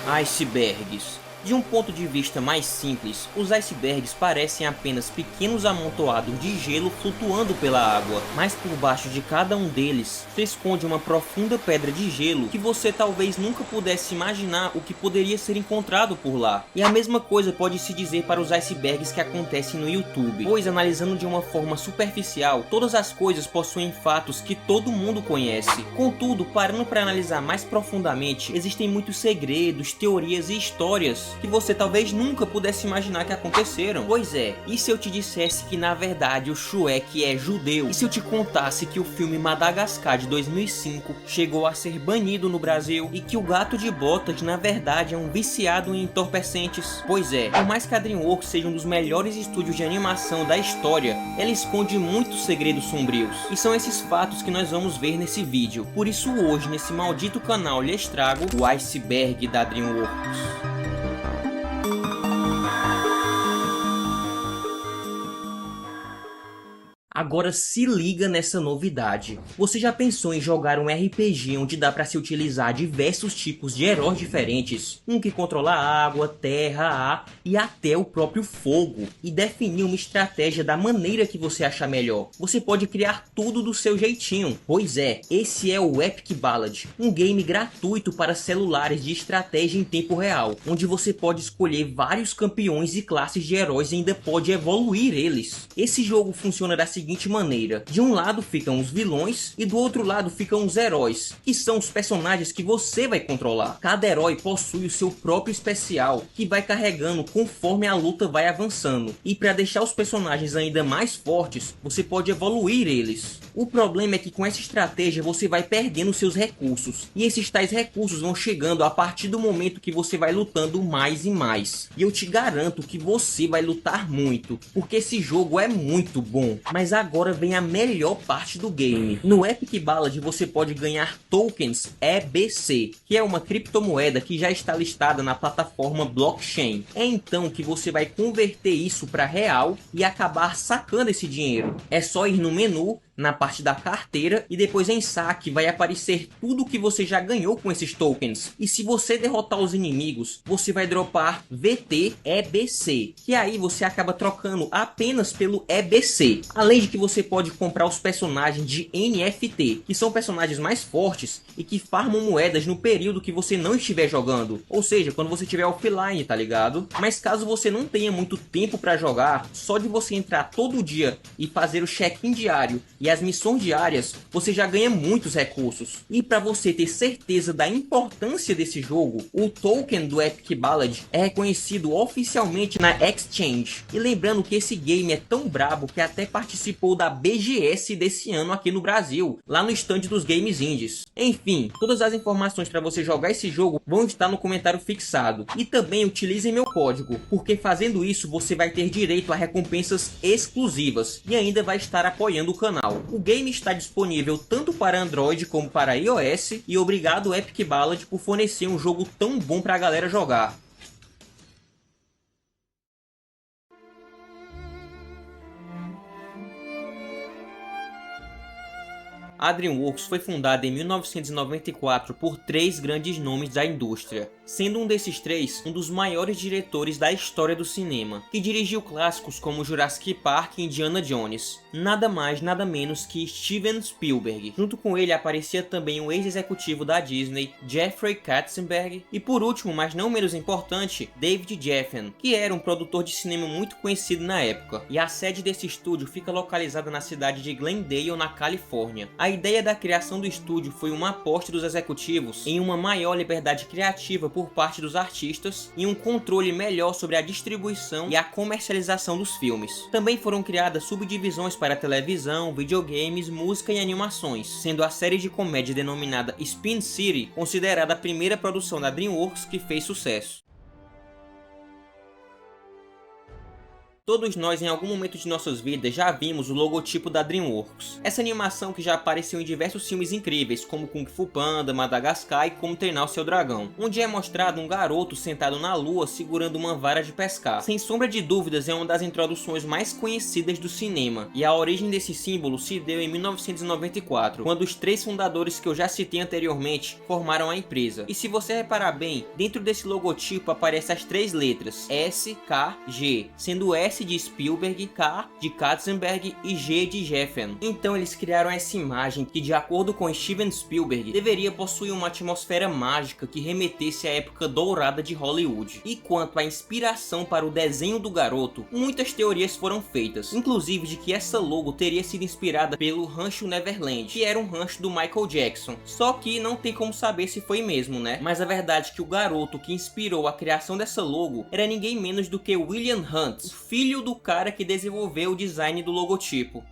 Icebergs. De um ponto de vista mais simples, os icebergs parecem apenas pequenos amontoados de gelo flutuando pela água, mas por baixo de cada um deles se esconde uma profunda pedra de gelo que você talvez nunca pudesse imaginar o que poderia ser encontrado por lá. E a mesma coisa pode se dizer para os icebergs que acontecem no YouTube, pois analisando de uma forma superficial, todas as coisas possuem fatos que todo mundo conhece. Contudo, parando para analisar mais profundamente, existem muitos segredos, teorias e histórias que você talvez nunca pudesse imaginar que aconteceram. Pois é, e se eu te dissesse que na verdade o Shrek é judeu? E se eu te contasse que o filme Madagascar de 2005 chegou a ser banido no Brasil? E que o Gato de Botas na verdade é um viciado em entorpecentes? Pois é, por mais que a DreamWorks seja um dos melhores estúdios de animação da história, ela esconde muitos segredos sombrios. E são esses fatos que nós vamos ver nesse vídeo. Por isso hoje, nesse maldito canal, lhes trago o iceberg da DreamWorks. Agora se liga nessa novidade. Você já pensou em jogar um RPG onde dá para se utilizar diversos tipos de heróis diferentes? Um que controla a água, terra, ar e até o próprio fogo. E definir uma estratégia da maneira que você achar melhor. Você pode criar tudo do seu jeitinho. Pois é, esse é o Epic Ballad. Um game gratuito para celulares de estratégia em tempo real. Onde você pode escolher vários campeões e classes de heróis e ainda pode evoluir eles. Esse jogo funciona da seguinte maneira: de um lado ficam os vilões e do outro lado ficam os heróis, que são os personagens que você vai controlar. Cada herói possui o seu próprio especial, que vai carregando conforme a luta vai avançando. E para deixar os personagens ainda mais fortes, você pode evoluir eles. O problema é que com essa estratégia você vai perdendo seus recursos, e esses tais recursos vão chegando a partir do momento que você vai lutando mais e mais. E eu te garanto que você vai lutar muito, porque esse jogo é muito bom. Mas agora vem a melhor parte do game. No Epic Ballad você pode ganhar tokens EBC, que é uma criptomoeda que já está listada na plataforma blockchain. É então que você vai converter isso para real e acabar sacando esse dinheiro. É só ir no menu, na parte da carteira, e depois em saque vai aparecer tudo que você já ganhou com esses tokens. E se você derrotar os inimigos, você vai dropar VT EBC, que aí você acaba trocando apenas pelo EBC. Além de que você pode comprar os personagens de NFT, que são personagens mais fortes e que farmam moedas no período que você não estiver jogando, ou seja, quando você estiver offline, tá ligado? Mas caso você não tenha muito tempo para jogar, só de você entrar todo dia e fazer o check-in diário e as missões diárias, você já ganha muitos recursos. E para você ter certeza da importância desse jogo, o token do Epic Ballad é reconhecido oficialmente na Exchange. E lembrando que esse game é tão brabo que até participou da BGS desse ano aqui no Brasil, lá no stand dos games indies. Enfim, todas as informações para você jogar esse jogo vão estar no comentário fixado. E também utilizem meu código, porque fazendo isso você vai ter direito a recompensas exclusivas e ainda vai estar apoiando o canal. O game está disponível tanto para Android como para iOS, e obrigado Epic Ballad por fornecer um jogo tão bom para a galera jogar. A DreamWorks foi fundada em 1994 por 3 grandes nomes da indústria, sendo um desses 3 um dos maiores diretores da história do cinema, que dirigiu clássicos como Jurassic Park e Indiana Jones. Nada mais, nada menos que Steven Spielberg. Junto com ele aparecia também o ex-executivo da Disney, Jeffrey Katzenberg, e por último, mas não menos importante, David Geffen, que era um produtor de cinema muito conhecido na época. E a sede desse estúdio fica localizada na cidade de Glendale, na Califórnia. A ideia da criação do estúdio foi uma aposta dos executivos em uma maior liberdade criativa por parte dos artistas e um controle melhor sobre a distribuição e a comercialização dos filmes. Também foram criadas subdivisões para televisão, videogames, música e animações, sendo a série de comédia denominada Spin City considerada a primeira produção da DreamWorks que fez sucesso. Todos nós em algum momento de nossas vidas já vimos o logotipo da DreamWorks. Essa animação que já apareceu em diversos filmes incríveis, como Kung Fu Panda, Madagascar e Como Treinar o Seu Dragão, onde é mostrado um garoto sentado na lua segurando uma vara de pescar. Sem sombra de dúvidas, é uma das introduções mais conhecidas do cinema, e a origem desse símbolo se deu em 1994, quando os 3 fundadores que eu já citei anteriormente formaram a empresa. E se você reparar bem, dentro desse logotipo aparecem as 3 letras S, K, G, sendo S de Spielberg, K de Katzenberg e G de Geffen. Então eles criaram essa imagem que, de acordo com Steven Spielberg, deveria possuir uma atmosfera mágica que remetesse à época dourada de Hollywood. E quanto à inspiração para o desenho do garoto, muitas teorias foram feitas, inclusive de que essa logo teria sido inspirada pelo Rancho Neverland, que era um rancho do Michael Jackson. Só que não tem como saber se foi mesmo, né? Mas a verdade é que o garoto que inspirou a criação dessa logo era ninguém menos do que William Hunt, o filho do cara que desenvolveu o design do logotipo.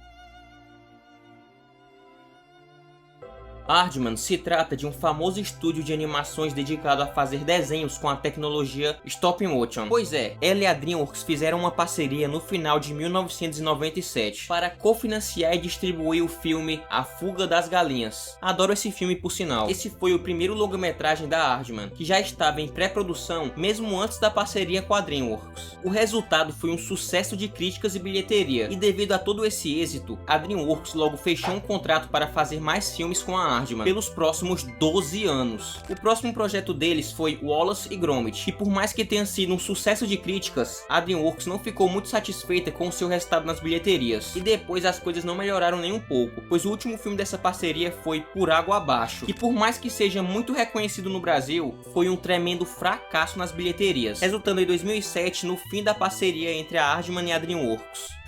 Aardman se trata de um famoso estúdio de animações dedicado a fazer desenhos com a tecnologia Stop Motion. Pois é, ela e a DreamWorks fizeram uma parceria no final de 1997 para cofinanciar e distribuir o filme A Fuga das Galinhas. Adoro esse filme, por sinal. Esse foi o primeiro longa-metragem da Aardman, que já estava em pré-produção mesmo antes da parceria com a DreamWorks. O resultado foi um sucesso de críticas e bilheteria, e devido a todo esse êxito, a DreamWorks logo fechou um contrato para fazer mais filmes com a Aardman pelos próximos 12 anos. O próximo projeto deles foi Wallace e Gromit, e por mais que tenha sido um sucesso de críticas, a DreamWorks não ficou muito satisfeita com o seu resultado nas bilheterias, e depois as coisas não melhoraram nem um pouco, pois o último filme dessa parceria foi Por Água Abaixo, que por mais que seja muito reconhecido no Brasil, foi um tremendo fracasso nas bilheterias, resultando em 2007 no fim da parceria entre a Aardman e a DreamWorks.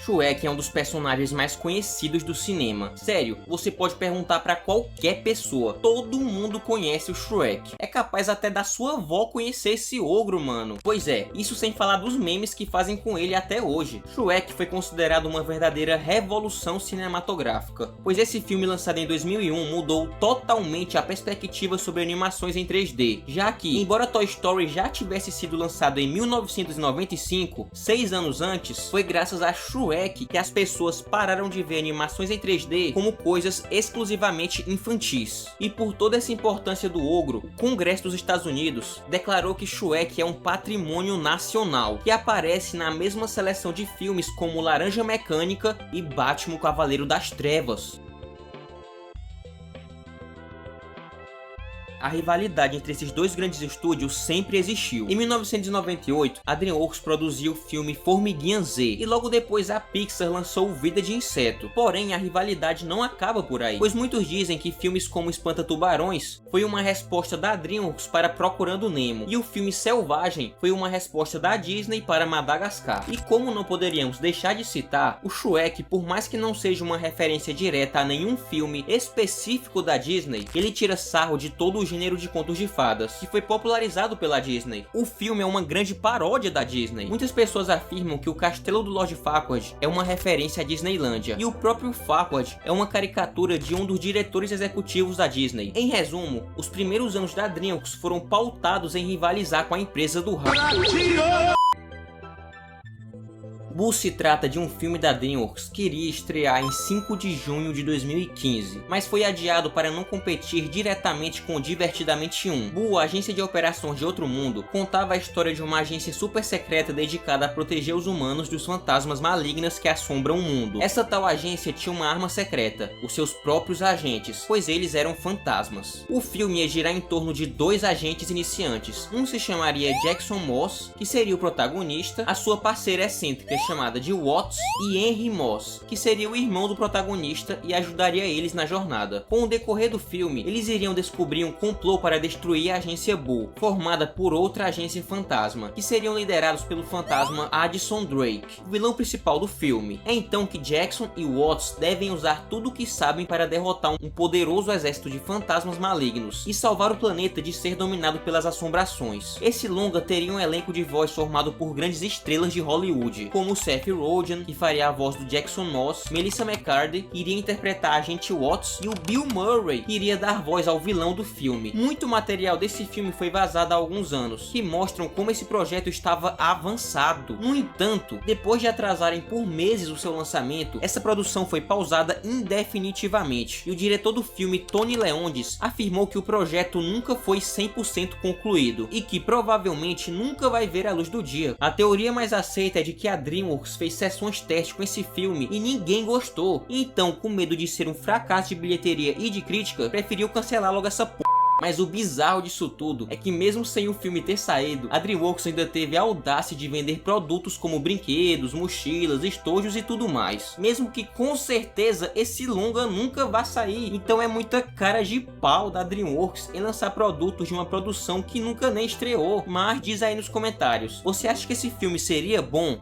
Shrek é um dos personagens mais conhecidos do cinema. Sério, você pode perguntar pra qualquer pessoa, todo mundo conhece o Shrek. É capaz até da sua avó conhecer esse ogro, mano. Pois é, isso sem falar dos memes que fazem com ele até hoje. Shrek foi considerado uma verdadeira revolução cinematográfica, pois esse filme lançado em 2001 mudou totalmente a perspectiva sobre animações em 3D, já que, embora Toy Story já tivesse sido lançado em 1995, 6 anos antes, foi graças a Shrek que as pessoas pararam de ver animações em 3D como coisas exclusivamente infantis. E por toda essa importância do ogro, o Congresso dos Estados Unidos declarou que Shrek é um patrimônio nacional, que aparece na mesma seleção de filmes como Laranja Mecânica e Batman, o Cavaleiro das Trevas. A rivalidade entre esses dois grandes estúdios sempre existiu. Em 1998, a DreamWorks produziu o filme Formiguinha Z, e logo depois a Pixar lançou Vida de Inseto. Porém, a rivalidade não acaba por aí, pois muitos dizem que filmes como Espanta-Tubarões foi uma resposta da DreamWorks para Procurando Nemo, e o filme Selvagem foi uma resposta da Disney para Madagascar. E como não poderíamos deixar de citar, o Shrek, por mais que não seja uma referência direta a nenhum filme específico da Disney, ele tira sarro de todo o gênero de contos de fadas, que foi popularizado pela Disney. O filme é uma grande paródia da Disney. Muitas pessoas afirmam que o Castelo do Lord Farquaad é uma referência à Disneylândia, e o próprio Farquaad é uma caricatura de um dos diretores executivos da Disney. Em resumo, os primeiros anos da DreamWorks foram pautados em rivalizar com a empresa do rap. Boo se trata de um filme da DreamWorks que iria estrear em 5 de junho de 2015, mas foi adiado para não competir diretamente com o Divertidamente 1. Boo, a agência de operações de outro mundo, contava a história de uma agência super secreta dedicada a proteger os humanos dos fantasmas malignos que assombram o mundo. Essa tal agência tinha uma arma secreta, os seus próprios agentes, pois eles eram fantasmas. O filme ia girar em torno de 2 agentes iniciantes. Um se chamaria Jackson Moss, que seria o protagonista, a sua parceira excêntrica chamada de Watts, e Henry Moss, que seria o irmão do protagonista e ajudaria eles na jornada. Com o decorrer do filme, eles iriam descobrir um complô para destruir a agência Boo, formada por outra agência fantasma, que seriam liderados pelo fantasma Addison Drake, o vilão principal do filme. É então que Jackson e Watts devem usar tudo o que sabem para derrotar um poderoso exército de fantasmas malignos e salvar o planeta de ser dominado pelas assombrações. Esse longa teria um elenco de voz formado por grandes estrelas de Hollywood, como como Seth Rogen, que faria a voz do Jackson Moss, Melissa McCarthy, que iria interpretar a agente Watts, e o Bill Murray, que iria dar voz ao vilão do filme. Muito material desse filme foi vazado há alguns anos, que mostram como esse projeto estava avançado. No entanto, depois de atrasarem por meses o seu lançamento, essa produção foi pausada indefinitivamente, e o diretor do filme, Tony Leondes, afirmou que o projeto nunca foi 100% concluído, e que provavelmente nunca vai ver a luz do dia. A teoria mais aceita é de que a DreamWorks fez sessões teste com esse filme e ninguém gostou, e então, com medo de ser um fracasso de bilheteria e de crítica, preferiu cancelar logo essa p***. Mas o bizarro disso tudo é que mesmo sem o filme ter saído, a DreamWorks ainda teve a audácia de vender produtos como brinquedos, mochilas, estojos e tudo mais. Mesmo que com certeza esse longa nunca vá sair. Então é muita cara de pau da DreamWorks em lançar produtos de uma produção que nunca nem estreou. Mas diz aí nos comentários, você acha que esse filme seria bom?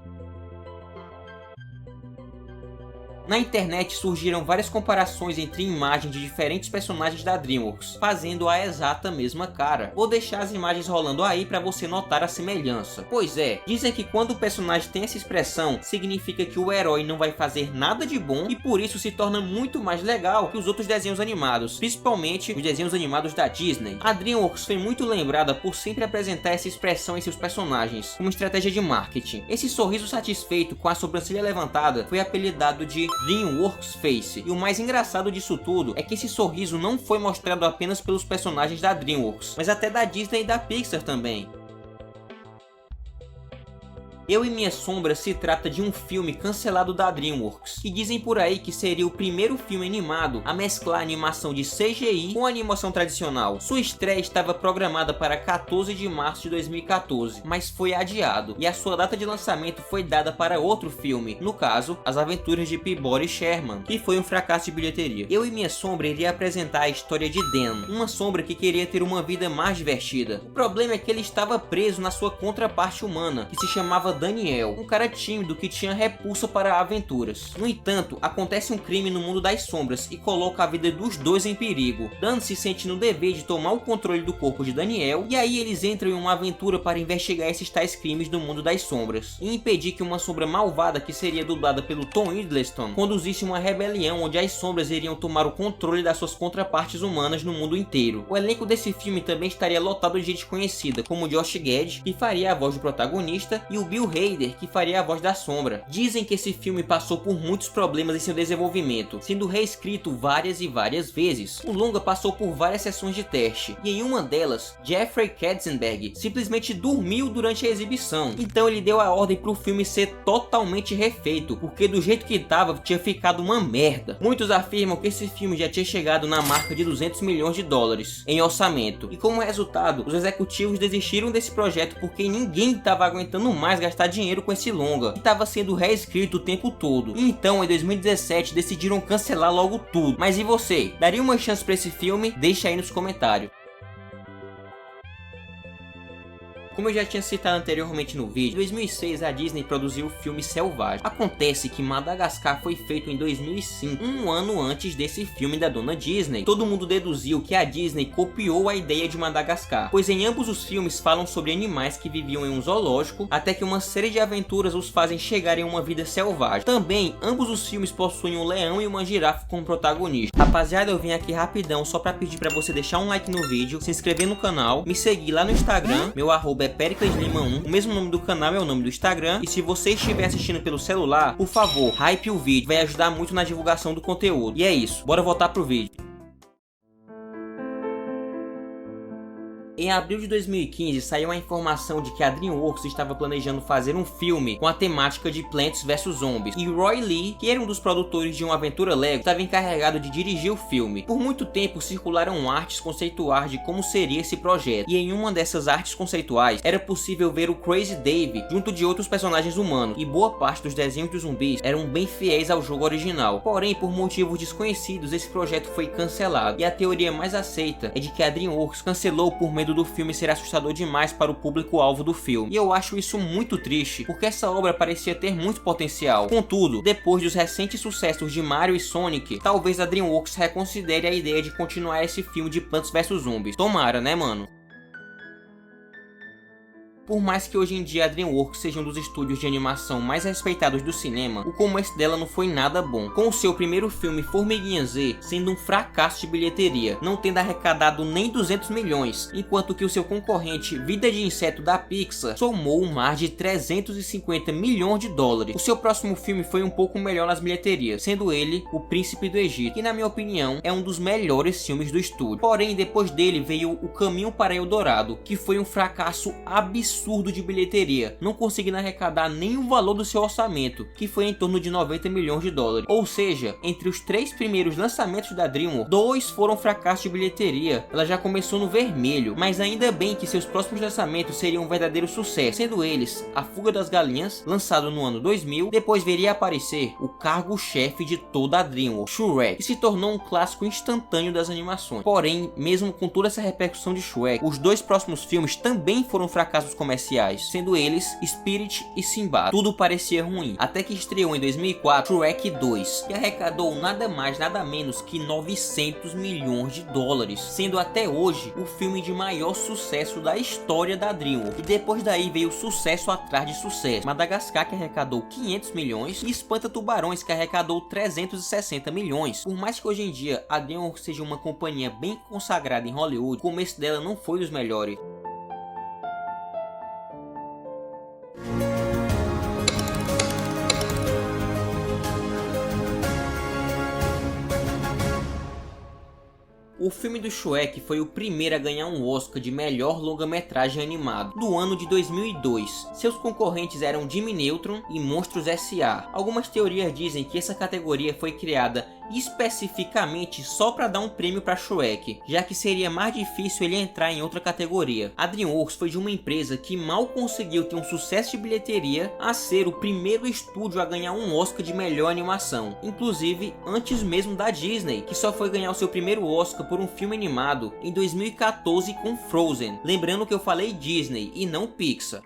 Na internet surgiram várias comparações entre imagens de diferentes personagens da DreamWorks, fazendo a exata mesma cara. Vou deixar as imagens rolando aí para você notar a semelhança. Pois é, dizem que quando o personagem tem essa expressão, significa que o herói não vai fazer nada de bom e por isso se torna muito mais legal que os outros desenhos animados, principalmente os desenhos animados da Disney. A DreamWorks foi muito lembrada por sempre apresentar essa expressão em seus personagens, como estratégia de marketing. Esse sorriso satisfeito com a sobrancelha levantada foi apelidado de DreamWorks Face, e o mais engraçado disso tudo é que esse sorriso não foi mostrado apenas pelos personagens da DreamWorks, mas até da Disney e da Pixar também. Eu e Minha Sombra se trata de um filme cancelado da DreamWorks, que dizem por aí que seria o primeiro filme animado a mesclar animação de CGI com animação tradicional. Sua estreia estava programada para 14 de março de 2014, mas foi adiado, e a sua data de lançamento foi dada para outro filme, no caso, As Aventuras de Peabody Sherman, que foi um fracasso de bilheteria. Eu e Minha Sombra iria apresentar a história de Dan, uma sombra que queria ter uma vida mais divertida. O problema é que ele estava preso na sua contraparte humana, que se chamava Daniel, um cara tímido que tinha repulsa para aventuras. No entanto, acontece um crime no mundo das sombras e coloca a vida dos dois em perigo. Dan se sente no dever de tomar o controle do corpo de Daniel, e aí eles entram em uma aventura para investigar esses tais crimes no mundo das sombras, e impedir que uma sombra malvada, que seria dublada pelo Tom Hiddleston, conduzisse uma rebelião onde as sombras iriam tomar o controle das suas contrapartes humanas no mundo inteiro. O elenco desse filme também estaria lotado de gente conhecida, como Josh Gad, que faria a voz do protagonista, e o Bill Hader, que faria a voz da Sombra. Dizem que esse filme passou por muitos problemas em seu desenvolvimento, sendo reescrito várias e várias vezes. O longa passou por várias sessões de teste, e em uma delas, Jeffrey Katzenberg simplesmente dormiu durante a exibição. Então ele deu a ordem para o filme ser totalmente refeito, porque do jeito que estava tinha ficado uma merda. Muitos afirmam que esse filme já tinha chegado na marca de 200 milhões de dólares em orçamento, e como resultado, os executivos desistiram desse projeto porque ninguém estava aguentando mais gastar dinheiro com esse longa, que estava sendo reescrito o tempo todo. E então, em 2017, decidiram cancelar logo tudo. Mas e você? Daria uma chance para esse filme? Deixa aí nos comentários. Como eu já tinha citado anteriormente no vídeo, em 2006 a Disney produziu o filme Selvagem. Acontece que Madagascar foi feito em 2005, um ano antes desse filme da dona Disney. Todo mundo deduziu que a Disney copiou a ideia de Madagascar, pois em ambos os filmes falam sobre animais que viviam em um zoológico, até que uma série de aventuras os fazem chegar em uma vida selvagem. Também, ambos os filmes possuem um leão e uma girafa como protagonista. Rapaziada, eu vim aqui rapidão só pra pedir pra você deixar um like no vídeo, se inscrever no canal, me seguir lá no Instagram, meu arroba é Pericles Lima 1, o mesmo nome do canal é o nome do Instagram, e se você estiver assistindo pelo celular, por favor, hype o vídeo, vai ajudar muito na divulgação do conteúdo. E é isso, bora voltar pro vídeo. Em abril de 2015, saiu a informação de que a DreamWorks estava planejando fazer um filme com a temática de Plants vs Zombies, e Roy Lee, que era um dos produtores de Uma Aventura Lego, estava encarregado de dirigir o filme. Por muito tempo circularam artes conceituais de como seria esse projeto, e em uma dessas artes conceituais era possível ver o Crazy Dave junto de outros personagens humanos, e boa parte dos desenhos dos zumbis eram bem fiéis ao jogo original. Porém, por motivos desconhecidos, esse projeto foi cancelado, e a teoria mais aceita é de que a DreamWorks cancelou por medo do filme ser assustador demais para o público-alvo do filme. E eu acho isso muito triste, porque essa obra parecia ter muito potencial. Contudo, depois dos recentes sucessos de Mario e Sonic, talvez a DreamWorks reconsidere a ideia de continuar esse filme de Plants vs Zombies. Tomara, né, mano? Por mais que hoje em dia a DreamWorks seja um dos estúdios de animação mais respeitados do cinema, o começo dela não foi nada bom, com o seu primeiro filme Formiguinha Z sendo um fracasso de bilheteria, não tendo arrecadado nem 200 milhões, enquanto que o seu concorrente Vida de Inseto da Pixar somou mais de 350 milhões de dólares. O seu próximo filme foi um pouco melhor nas bilheterias, sendo ele O Príncipe do Egito, que na minha opinião é um dos melhores filmes do estúdio. Porém, depois dele veio O Caminho para Eldorado, que foi um fracasso absurdo de bilheteria, não conseguindo arrecadar nem o valor do seu orçamento, que foi em torno de 90 milhões de dólares. Ou seja, entre os 3 primeiros lançamentos da DreamWorks, 2 foram fracassos de bilheteria. Ela já começou no vermelho, mas ainda bem que seus próximos lançamentos seriam um verdadeiro sucesso, sendo eles A Fuga das Galinhas, lançado no ano 2000, depois veria aparecer o cargo-chefe de toda a DreamWorks, Shrek, que se tornou um clássico instantâneo das animações. Porém, mesmo com toda essa repercussão de Shrek, os 2 próximos filmes também foram fracassos comerciais, sendo eles Spirit e Simba. Tudo parecia ruim, até que estreou em 2004 Shrek 2, que arrecadou nada mais nada menos que 900 milhões de dólares, sendo até hoje o filme de maior sucesso da história da DreamWorks. E depois daí veio sucesso atrás de sucesso, Madagascar, que arrecadou 500 milhões, e Espanta Tubarões, que arrecadou 360 milhões. Por mais que hoje em dia a DreamWorks seja uma companhia bem consagrada em Hollywood, o começo dela não foi dos melhores. O filme do Shrek foi o primeiro a ganhar um Oscar de melhor longa-metragem animado, do ano de 2002. Seus concorrentes eram Jimmy Neutron e Monstros S.A. Algumas teorias dizem que essa categoria foi criada especificamente só para dar um prêmio para Shrek, já que seria mais difícil ele entrar em outra categoria. A DreamWorks foi de uma empresa que mal conseguiu ter um sucesso de bilheteria a ser o primeiro estúdio a ganhar um Oscar de melhor animação, inclusive antes mesmo da Disney, que só foi ganhar o seu primeiro Oscar por um filme animado em 2014 com Frozen. Lembrando que eu falei Disney e não Pixar.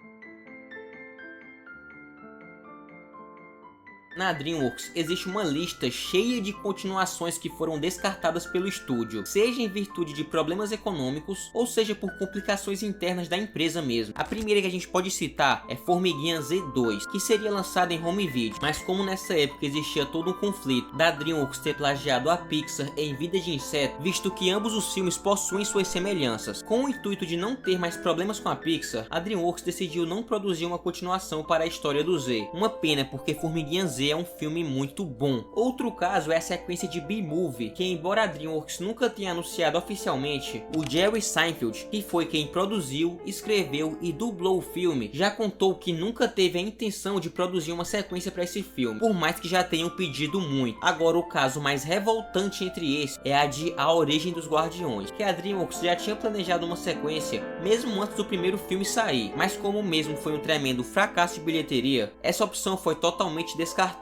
Na DreamWorks existe uma lista cheia de continuações que foram descartadas pelo estúdio, seja em virtude de problemas econômicos ou seja por complicações internas da empresa mesmo. A primeira que a gente pode citar é Formiguinha Z2, que seria lançada em home video, mas como nessa época existia todo um conflito da DreamWorks ter plagiado a Pixar em Vida de Inseto, visto que ambos os filmes possuem suas semelhanças. Com o intuito de não ter mais problemas com a Pixar, a DreamWorks decidiu não produzir uma continuação para a história do Z. Uma pena, porque Formiguinha Z é um filme muito bom. Outro caso é a sequência de B-Movie, que embora a DreamWorks nunca tenha anunciado oficialmente, o Jerry Seinfeld, que foi quem produziu, escreveu e dublou o filme, já contou que nunca teve a intenção de produzir uma sequência para esse filme, por mais que já tenham pedido muito. Agora, o caso mais revoltante entre esses é a de A Origem dos Guardiões, que a DreamWorks já tinha planejado uma sequência mesmo antes do primeiro filme sair, mas como o mesmo foi um tremendo fracasso de bilheteria, essa opção foi totalmente descartada.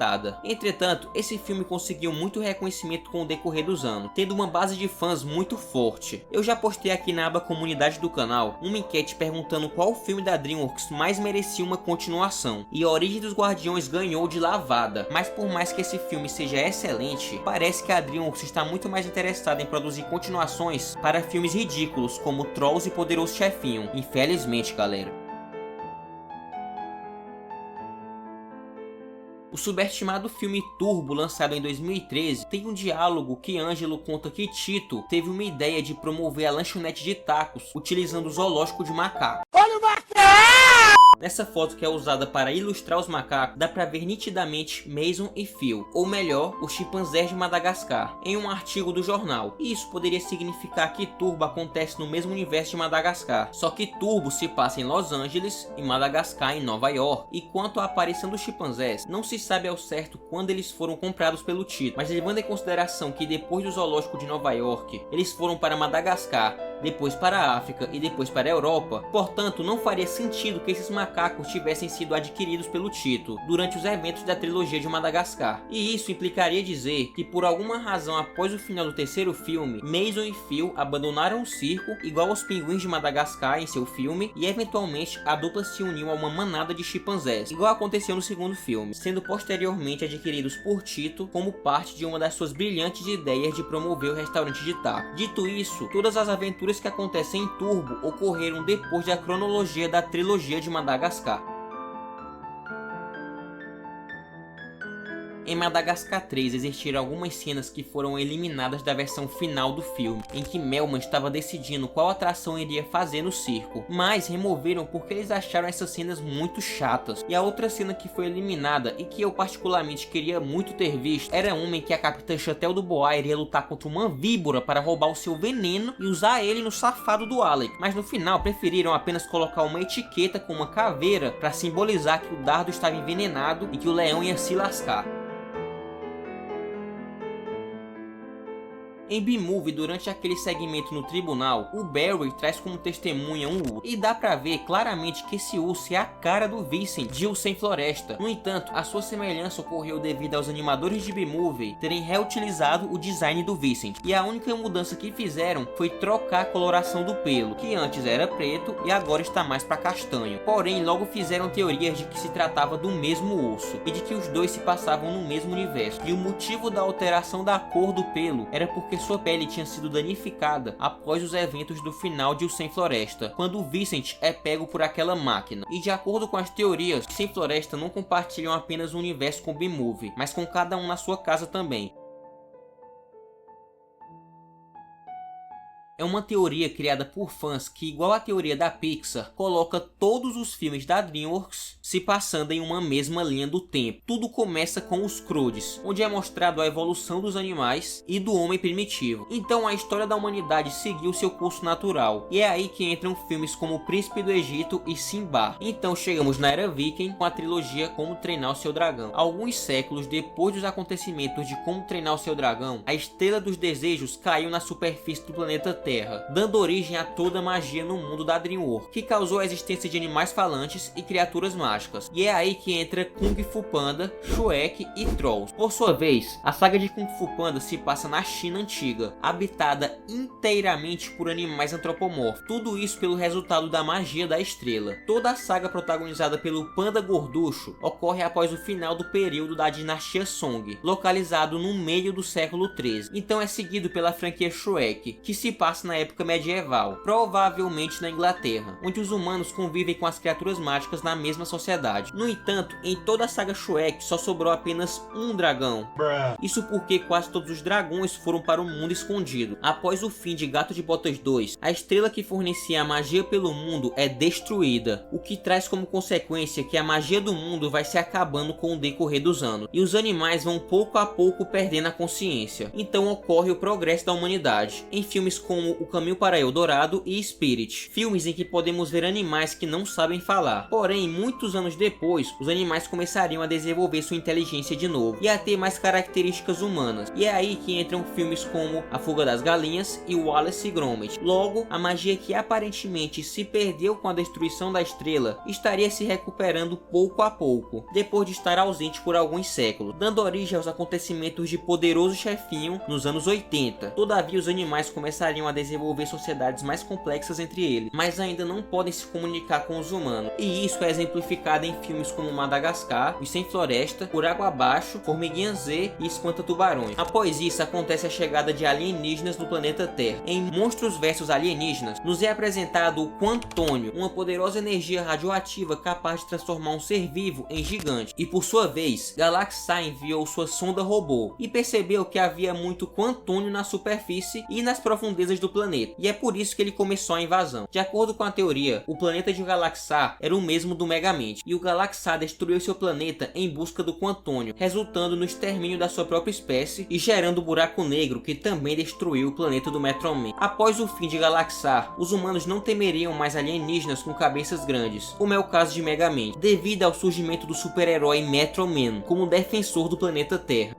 Entretanto, esse filme conseguiu muito reconhecimento com o decorrer dos anos, tendo uma base de fãs muito forte. Eu já postei aqui na aba comunidade do canal uma enquete perguntando qual filme da DreamWorks mais merecia uma continuação, e A Origem dos Guardiões ganhou de lavada. Mas por mais que esse filme seja excelente, parece que a DreamWorks está muito mais interessada em produzir continuações para filmes ridículos como Trolls e Poderoso Chefinho, infelizmente, galera. O subestimado filme Turbo, lançado em 2013, tem um diálogo que Ângelo conta que Tito teve uma ideia de promover a lanchonete de tacos utilizando o zoológico de macaco. Olha o macaco! Nessa foto, que é usada para ilustrar os macacos, dá pra ver nitidamente Mason e Phil, ou melhor, os chimpanzés de Madagascar, em um artigo do jornal. E isso poderia significar que Turbo acontece no mesmo universo de Madagascar, só que Turbo se passa em Los Angeles e Madagascar em Nova York. E quanto à aparição dos chimpanzés, não se sabe ao certo quando eles foram comprados pelo Tito, mas levando em consideração que depois do zoológico de Nova York, eles foram para Madagascar, depois para a África e depois para a Europa, portanto não faria sentido que esses macacos tivessem sido adquiridos pelo Tito durante os eventos da trilogia de Madagascar. E isso implicaria dizer que por alguma razão após o final do terceiro filme, Mason e Phil abandonaram o circo, igual aos pinguins de Madagascar em seu filme, e eventualmente a dupla se uniu a uma manada de chimpanzés, igual aconteceu no segundo filme, sendo posteriormente adquiridos por Tito como parte de uma das suas brilhantes ideias de promover o restaurante de taco. Dito isso, todas as aventuras aventuras que acontecem em Turbo ocorreram depois da cronologia da trilogia de Madagascar. Em Madagascar 3 existiram algumas cenas que foram eliminadas da versão final do filme, em que Melman estava decidindo qual atração iria fazer no circo, mas removeram porque eles acharam essas cenas muito chatas. E a outra cena que foi eliminada e que eu particularmente queria muito ter visto era uma em que a Capitã Chantel do Bois iria lutar contra uma víbora para roubar o seu veneno e usar ele no safado do Alec, mas no final preferiram apenas colocar uma etiqueta com uma caveira para simbolizar que o dardo estava envenenado e que o leão ia se lascar. Em B-Movie, durante aquele segmento no tribunal, o Barry traz como testemunha um urso, e dá pra ver claramente que esse urso é a cara do Vincent de O Sem Floresta. No entanto, a sua semelhança ocorreu devido aos animadores de B-Movie terem reutilizado o design do Vincent, e a única mudança que fizeram foi trocar a coloração do pelo, que antes era preto e agora está mais pra castanho. Porém, logo fizeram teorias de que se tratava do mesmo urso, e de que os dois se passavam no mesmo universo, e o motivo da alteração da cor do pelo era porque sua pele tinha sido danificada após os eventos do final de O Sem Floresta, quando o Vincent é pego por aquela máquina. E de acordo com as teorias, Sem Floresta não compartilham apenas o universo com B-Movie, mas com cada um na sua casa também. É uma teoria criada por fãs que, igual à teoria da Pixar, coloca todos os filmes da DreamWorks se passando em uma mesma linha do tempo. Tudo começa com os Croods, onde é mostrado a evolução dos animais e do homem primitivo. Então a história da humanidade seguiu seu curso natural, e é aí que entram filmes como O Príncipe do Egito e Simba. Então chegamos na Era Viking com a trilogia Como Treinar o Seu Dragão. Alguns séculos depois dos acontecimentos de Como Treinar o Seu Dragão, a Estrela dos Desejos caiu na superfície do planeta Terra, dando origem a toda a magia no mundo da DreamWorks, que causou a existência de animais falantes e criaturas mágicas. E é aí que entra Kung Fu Panda, Shrek e Trolls. Por sua vez, a saga de Kung Fu Panda se passa na China antiga, habitada inteiramente por animais antropomórficos. Tudo isso pelo resultado da magia da estrela. Toda a saga protagonizada pelo Panda Gorducho ocorre após o final do período da dinastia Song, localizado no meio do século XIII. Então é seguido pela franquia Shrek, que se passa na época medieval, provavelmente na Inglaterra, onde os humanos convivem com as criaturas mágicas na mesma sociedade. No entanto, em toda a saga Shrek só sobrou apenas um dragão. Isso porque quase todos os dragões foram para o mundo escondido. Após o fim de Gato de Botas 2, a estrela que fornecia a magia pelo mundo é destruída, o que traz como consequência que a magia do mundo vai se acabando com o decorrer dos anos, e os animais vão pouco a pouco perdendo a consciência. Então ocorre o progresso da humanidade, em filmes como O Caminho para Eldorado e Spirit, filmes em que podemos ver animais que não sabem falar. Porém, muitos anos depois, os animais começariam a desenvolver sua inteligência de novo e a ter mais características humanas. E é aí que entram filmes como A Fuga das Galinhas e Wallace e Gromit. Logo, a magia que aparentemente se perdeu com a destruição da estrela estaria se recuperando pouco a pouco, depois de estar ausente por alguns séculos, dando origem aos acontecimentos de Poderoso Chefinho nos anos 80. Todavia, os animais começariam a desenvolver sociedades mais complexas entre eles, mas ainda não podem se comunicar com os humanos, e isso é exemplificado em filmes como Madagascar, Os Sem Floresta, Por Água Abaixo, Formiguinha Z e Espanta Tubarões. Após isso, acontece a chegada de alienígenas no planeta Terra. Em Monstros vs Alienígenas, nos é apresentado o Quantônio, uma poderosa energia radioativa capaz de transformar um ser vivo em gigante. E por sua vez, Galaxar enviou sua sonda robô e percebeu que havia muito Quantônio na superfície e nas profundezas do planeta, e é por isso que ele começou a invasão. De acordo com a teoria, o planeta de Galaxar era o mesmo do Megamente, e o Galaxar destruiu seu planeta em busca do Quantônio, resultando no extermínio da sua própria espécie e gerando o buraco negro, que também destruiu o planeta do Metro Man. Após o fim de Galaxar, os humanos não temeriam mais alienígenas com cabeças grandes, como é o caso de Megamente, devido ao surgimento do super-herói Metro Man como defensor do planeta Terra.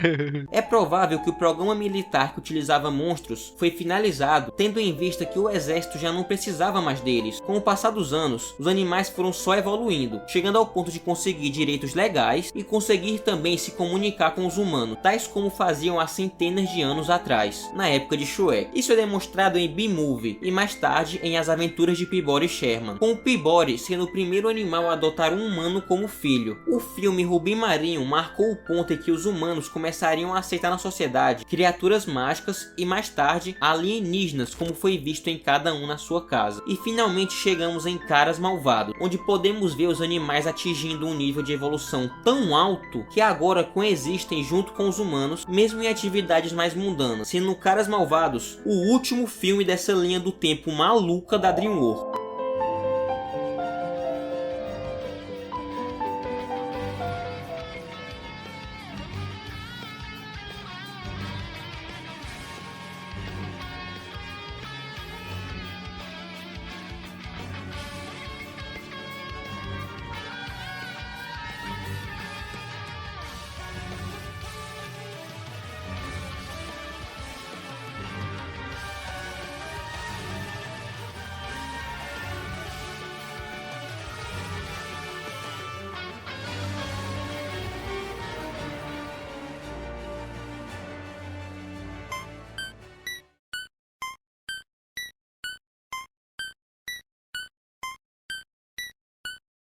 É provável que o programa militar que utilizava monstros foi finalizado, tendo em vista que o exército já não precisava mais deles. Com o passar dos anos, os animais foram só evoluindo, chegando ao ponto de conseguir direitos legais e conseguir também se comunicar com os humanos, tais como faziam há centenas de anos atrás, na época de Shrek. Isso é demonstrado em B-Movie e mais tarde em As Aventuras de Peabody Sherman, com o Peabody sendo o primeiro animal a adotar um humano como filho. O filme Rubim Marinho marcou o ponto em que os humanos começariam a aceitar na sociedade criaturas mágicas e mais tarde alienígenas alienígenas como foi visto em cada um na sua casa. E finalmente chegamos em Caras Malvado, onde podemos ver os animais atingindo um nível de evolução tão alto que agora coexistem junto com os humanos, mesmo em atividades mais mundanas, sendo Caras Malvados o último filme dessa linha do tempo maluca da DreamWorks.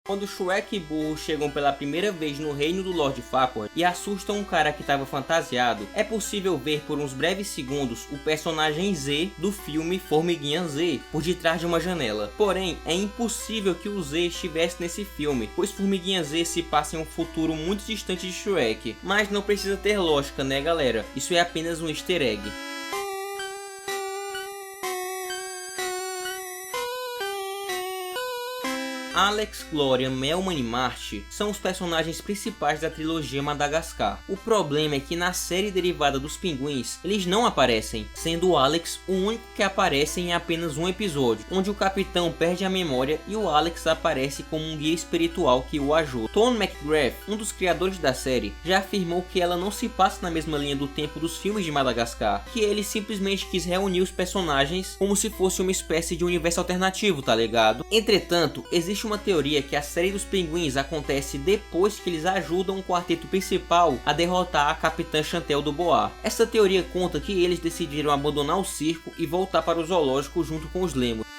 Quando Shrek e Burro chegam pela primeira vez no reino do Lord Farquaad e assustam um cara que estava fantasiado, é possível ver por uns breves segundos o personagem Z do filme Formiguinha Z por detrás de uma janela. Porém, é impossível que o Z estivesse nesse filme, pois Formiguinha Z se passa em um futuro muito distante de Shrek. Mas não precisa ter lógica, né galera? Isso é apenas um easter egg. Alex, Gloria, Melman e Marty são os personagens principais da trilogia Madagascar. O problema é que na série derivada dos Pinguins, eles não aparecem, sendo o Alex o único que aparece em apenas um episódio, onde o capitão perde a memória e o Alex aparece como um guia espiritual que o ajuda. Tom McGrath, um dos criadores da série, já afirmou que ela não se passa na mesma linha do tempo dos filmes de Madagascar, que ele simplesmente quis reunir os personagens como se fosse uma espécie de universo alternativo, tá ligado? Entretanto, existe uma teoria que a série dos Pinguins acontece depois que eles ajudam o quarteto principal a derrotar a Capitã Chantel do Bois. Essa teoria conta que eles decidiram abandonar o circo e voltar para o zoológico junto com os lêmures.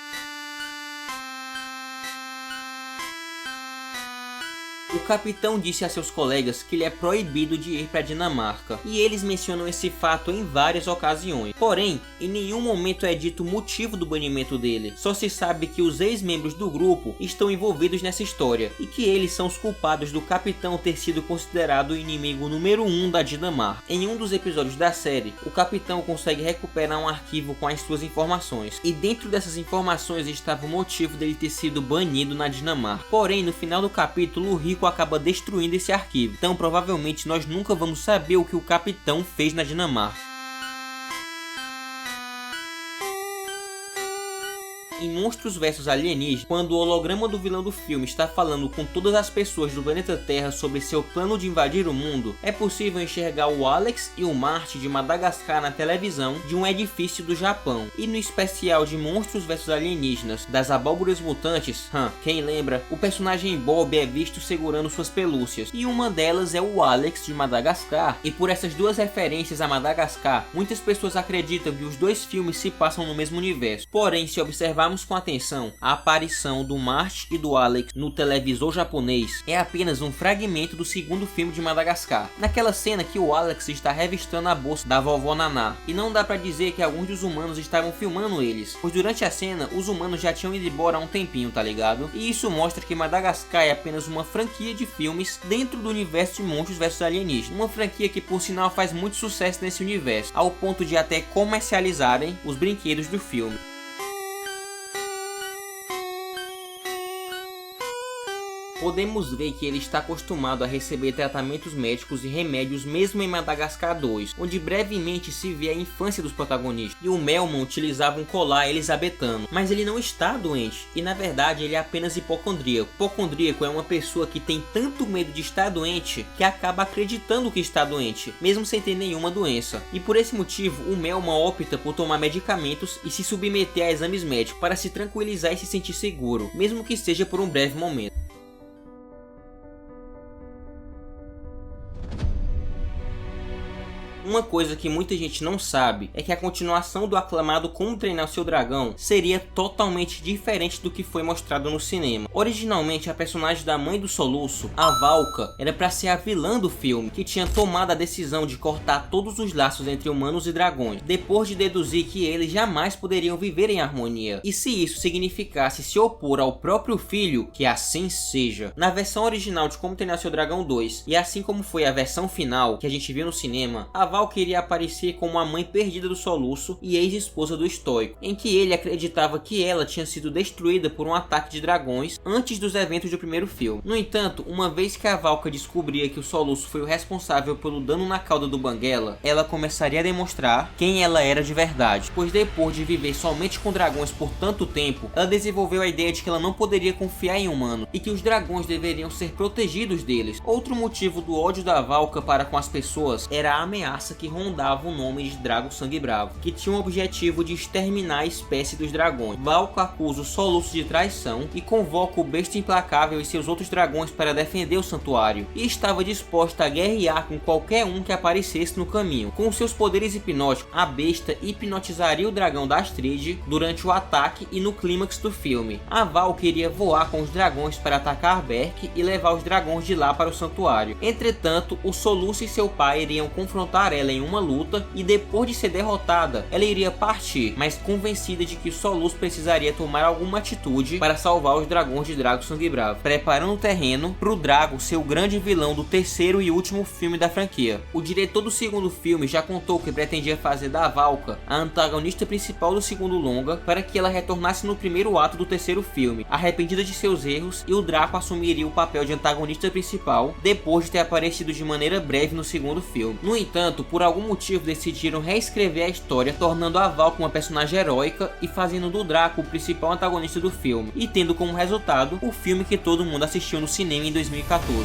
O capitão disse a seus colegas que ele é proibido de ir para a Dinamarca, e eles mencionam esse fato em várias ocasiões. Porém, em nenhum momento é dito o motivo do banimento dele, só se sabe que os ex-membros do grupo estão envolvidos nessa história, e que eles são os culpados do capitão ter sido considerado o inimigo número 1 da Dinamarca. Em um dos episódios da série, o capitão consegue recuperar um arquivo com as suas informações, e dentro dessas informações estava o motivo dele ter sido banido na Dinamarca. Porém, no final do capítulo, o Rico acaba destruindo esse arquivo, então provavelmente nós nunca vamos saber o que o capitão fez na Dinamarca. Em Monstros vs Alienígenas, quando o holograma do vilão do filme está falando com todas as pessoas do planeta Terra sobre seu plano de invadir o mundo, é possível enxergar o Alex e o Marty de Madagascar na televisão de um edifício do Japão. E no especial de Monstros vs Alienígenas das Abóboras Mutantes, quem lembra, o personagem Bob é visto segurando suas pelúcias, e uma delas é o Alex de Madagascar. E por essas duas referências a Madagascar, muitas pessoas acreditam que os dois filmes se passam no mesmo universo. Porém, se observarmos com atenção, a aparição do Marty e do Alex no televisor japonês é apenas um fragmento do segundo filme de Madagascar, naquela cena que o Alex está revistando a bolsa da vovó Naná, e não dá pra dizer que alguns dos humanos estavam filmando eles, pois durante a cena os humanos já tinham ido embora há um tempinho, tá ligado? E isso mostra que Madagascar é apenas uma franquia de filmes dentro do universo de Monstros vs Alienígenas, uma franquia que por sinal faz muito sucesso nesse universo, ao ponto de até comercializarem os brinquedos do filme. Podemos ver que ele está acostumado a receber tratamentos médicos e remédios mesmo em Madagascar 2, onde brevemente se vê a infância dos protagonistas, e o Melman utilizava um colar elisabetano, mas ele não está doente, e na verdade ele é apenas hipocondríaco. Hipocondríaco é uma pessoa que tem tanto medo de estar doente que acaba acreditando que está doente, mesmo sem ter nenhuma doença, e por esse motivo o Melman opta por tomar medicamentos e se submeter a exames médicos para se tranquilizar e se sentir seguro, mesmo que seja por um breve momento. Uma coisa que muita gente não sabe é que a continuação do aclamado Como Treinar Seu Dragão seria totalmente diferente do que foi mostrado no cinema. Originalmente, a personagem da mãe do Soluço, a Valka, era para ser a vilã do filme, que tinha tomado a decisão de cortar todos os laços entre humanos e dragões, depois de deduzir que eles jamais poderiam viver em harmonia. E se isso significasse se opor ao próprio filho, que assim seja. Na versão original de Como Treinar Seu Dragão 2, e assim como foi a versão final que a gente viu no cinema, a Valka iria aparecer como a mãe perdida do Soluço e ex-esposa do Estoico, em que ele acreditava que ela tinha sido destruída por um ataque de dragões antes dos eventos do primeiro filme. No entanto, uma vez que a Valka descobria que o Soluço foi o responsável pelo dano na cauda do Banguela, ela começaria a demonstrar quem ela era de verdade, pois depois de viver somente com dragões por tanto tempo, ela desenvolveu a ideia de que ela não poderia confiar em humanos e que os dragões deveriam ser protegidos deles. Outro motivo do ódio da Valka para com as pessoas era a ameaça que rondava o nome de Drago Sangue Bravo, que tinha o objetivo de exterminar a espécie dos dragões. Valka acusa o Soluço de traição e convoca o Besta Implacável e seus outros dragões para defender o santuário, e estava disposta a guerrear com qualquer um que aparecesse no caminho. Com seus poderes hipnóticos, a Besta hipnotizaria o dragão da Astrid durante o ataque e no clímax do filme. A Val queria voar com os dragões para atacar Berk e levar os dragões de lá para o santuário. Entretanto, o Soluço e seu pai iriam confrontar ela em uma luta e depois de ser derrotada, ela iria partir, mas convencida de que o Soluço precisaria tomar alguma atitude para salvar os dragões de Drago Sangue Bravo, preparando o terreno para o Drago ser o grande vilão do terceiro e último filme da franquia. O diretor do segundo filme já contou que pretendia fazer da Valka a antagonista principal do segundo longa para que ela retornasse no primeiro ato do terceiro filme, arrependida de seus erros, e o Draco assumiria o papel de antagonista principal depois de ter aparecido de maneira breve no segundo filme. No entanto, por algum motivo decidiram reescrever a história, tornando a Valka uma personagem heróica e fazendo do Draco o principal antagonista do filme, e tendo como resultado o filme que todo mundo assistiu no cinema em 2014.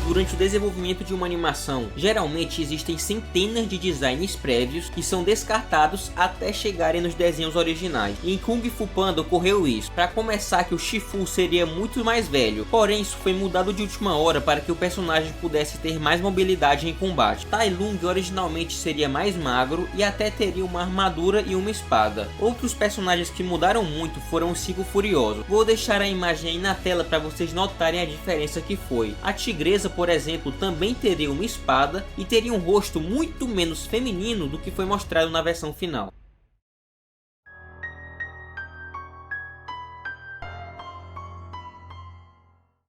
Durante o desenvolvimento de uma animação, geralmente existem centenas de designs prévios que são descartados até chegarem nos desenhos originais. E em Kung Fu Panda ocorreu isso. Para começar, que o Shifu seria muito mais velho, porém isso foi mudado de última hora para que o personagem pudesse ter mais mobilidade em combate. Tai Lung originalmente seria mais magro e até teria uma armadura e uma espada. Outros personagens que mudaram muito foram os 5 Furiosos. Vou deixar a imagem aí na tela para vocês notarem a diferença que foi. A Tigresa, por exemplo, também teria uma espada e teria um rosto muito menos feminino do que foi mostrado na versão final.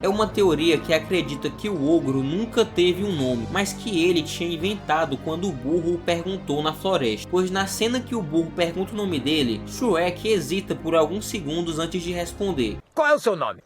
É uma teoria que acredita que o ogro nunca teve um nome, mas que ele tinha inventado quando o burro o perguntou na floresta. Pois na cena que o burro pergunta o nome dele, Shrek hesita por alguns segundos antes de responder. Qual é o seu nome?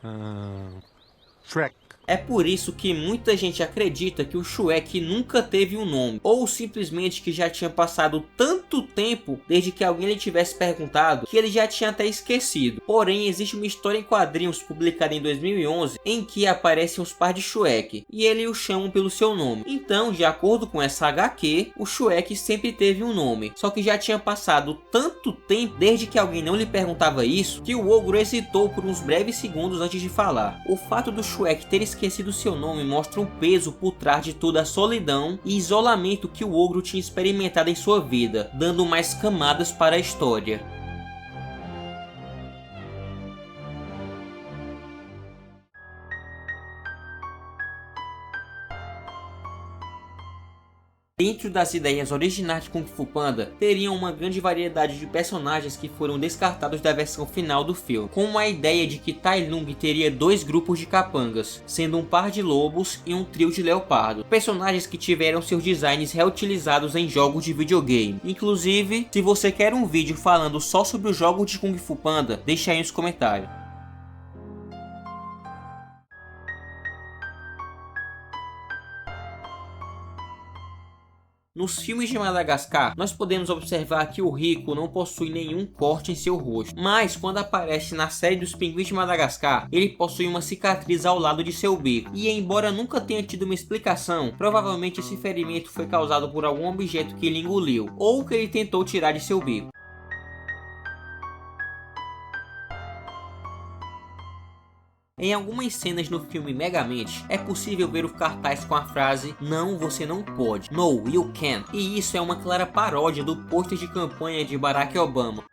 Shrek. É por isso que muita gente acredita que o Shrek nunca teve um nome, ou simplesmente que já tinha passado tanto tempo desde que alguém lhe tivesse perguntado que ele já tinha até esquecido. Porém, existe uma história em quadrinhos publicada em 2011 em que aparecem os pais de Shrek e ele o chamam pelo seu nome. Então, de acordo com essa HQ, o Shrek sempre teve um nome, só que já tinha passado tanto tempo desde que alguém não lhe perguntava isso que o ogro hesitou por uns breves segundos antes de falar. O fato do Shrek ter esquecido seu nome mostra um peso por trás de toda a solidão e isolamento que o ogro tinha experimentado em sua vida, dando mais camadas para a história. Dentro das ideias originais de Kung Fu Panda, teriam uma grande variedade de personagens que foram descartados da versão final do filme, como a ideia de que Tai Lung teria 2 grupos de capangas, sendo um par de lobos e um trio de leopardo, personagens que tiveram seus designs reutilizados em jogos de videogame. Inclusive, se você quer um vídeo falando só sobre os jogos de Kung Fu Panda, deixa aí nos comentários. Nos filmes de Madagascar, nós podemos observar que o Rico não possui nenhum corte em seu rosto, mas quando aparece na série dos Pinguins de Madagascar, ele possui uma cicatriz ao lado de seu bico, e embora nunca tenha tido uma explicação, provavelmente esse ferimento foi causado por algum objeto que ele engoliu, ou que ele tentou tirar de seu bico. Em algumas cenas no filme Megamente, é possível ver o cartaz com a frase "Não, você não pode", "No, you can't", e isso é uma clara paródia do pôster de campanha de Barack Obama.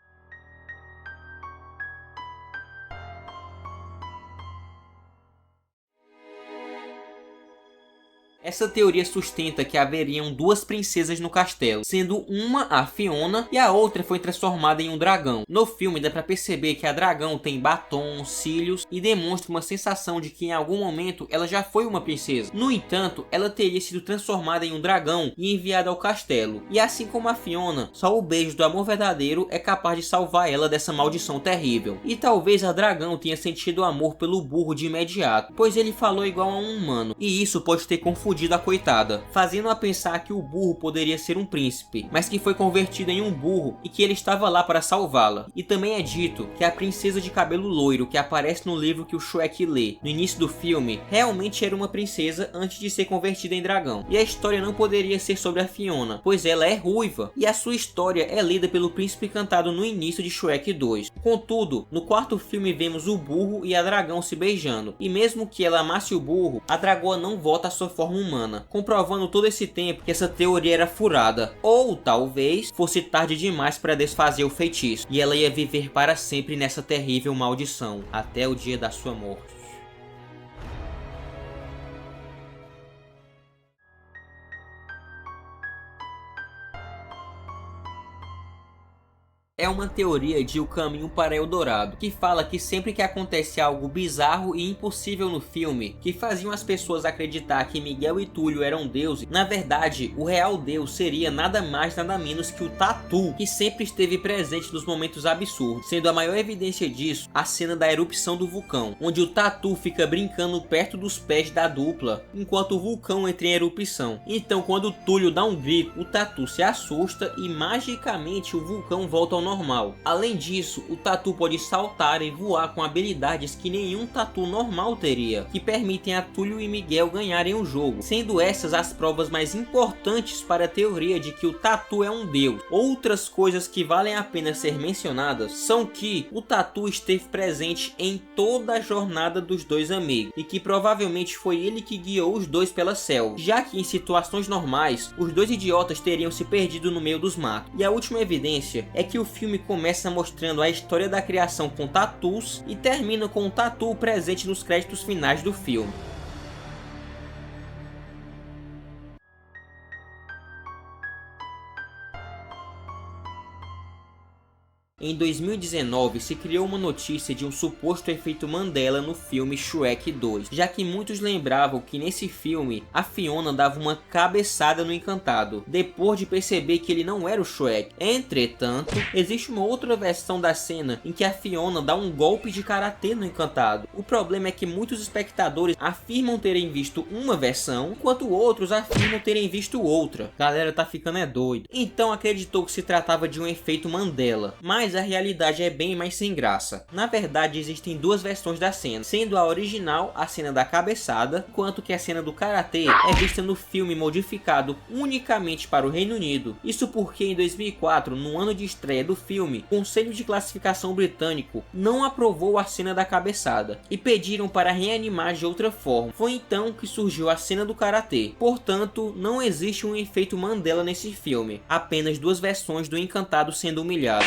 Essa teoria sustenta que haveriam duas princesas no castelo, sendo uma a Fiona e a outra foi transformada em um dragão. No filme dá pra perceber que a dragão tem batom, cílios e demonstra uma sensação de que em algum momento ela já foi uma princesa. No entanto, ela teria sido transformada em um dragão e enviada ao castelo. E assim como a Fiona, só o beijo do amor verdadeiro é capaz de salvar ela dessa maldição terrível. E talvez a dragão tenha sentido amor pelo burro de imediato, pois ele falou igual a um humano, e isso pode ter confundido a coitada, fazendo-a pensar que o burro poderia ser um príncipe, mas que foi convertido em um burro e que ele estava lá para salvá-la. E também é dito que a princesa de cabelo loiro que aparece no livro que o Shrek lê no início do filme realmente era uma princesa antes de ser convertida em dragão. E a história não poderia ser sobre a Fiona, pois ela é ruiva, e a sua história é lida pelo príncipe cantado no início de Shrek 2. Contudo, no quarto filme vemos o burro e a dragão se beijando, e mesmo que ela amasse o burro, a dragoa não volta à sua forma humana, comprovando todo esse tempo que essa teoria era furada, ou talvez fosse tarde demais para desfazer o feitiço, e ela ia viver para sempre nessa terrível maldição, até o dia da sua morte. É uma teoria de O Caminho para Eldorado, que fala que sempre que acontece algo bizarro e impossível no filme, que faziam as pessoas acreditar que Miguel e Túlio eram deuses, na verdade, o real deus seria nada mais nada menos que o Tatu, que sempre esteve presente nos momentos absurdos, sendo a maior evidência disso a cena da erupção do vulcão, onde o Tatu fica brincando perto dos pés da dupla, enquanto o vulcão entra em erupção. Então, quando Túlio dá um grito, o Tatu se assusta e magicamente o vulcão volta ao normal. Além disso, o Tatu pode saltar e voar com habilidades que nenhum Tatu normal teria, que permitem a Túlio e Miguel ganharem o jogo, sendo essas as provas mais importantes para a teoria de que o Tatu é um deus. Outras coisas que valem a pena ser mencionadas são que o Tatu esteve presente em toda a jornada dos dois amigos, e que provavelmente foi ele que guiou os dois pela selva, já que em situações normais, os dois idiotas teriam se perdido no meio dos matos. E a última evidência é que o filme começa mostrando a história da criação com tatus e termina com um tatu presente nos créditos finais do filme. Em 2019, se criou uma notícia de um suposto efeito Mandela no filme Shrek 2, já que muitos lembravam que nesse filme a Fiona dava uma cabeçada no Encantado, depois de perceber que ele não era o Shrek. Entretanto, existe uma outra versão da cena em que a Fiona dá um golpe de karatê no Encantado. O problema é que muitos espectadores afirmam terem visto uma versão, enquanto outros afirmam terem visto outra. Galera tá ficando doido. Então acreditou que se tratava de um efeito Mandela, mas a realidade é bem mais sem graça. Na verdade, existem duas versões da cena, sendo a original a cena da cabeçada, enquanto que a cena do karatê é vista no filme modificado unicamente para o Reino Unido. Isso porque em 2004, no ano de estreia do filme, o Conselho de Classificação britânico não aprovou a cena da cabeçada e pediram para reanimar de outra forma. Foi então que surgiu a cena do karatê. Portanto, não existe um efeito Mandela nesse filme, apenas duas versões do Encantado sendo humilhado.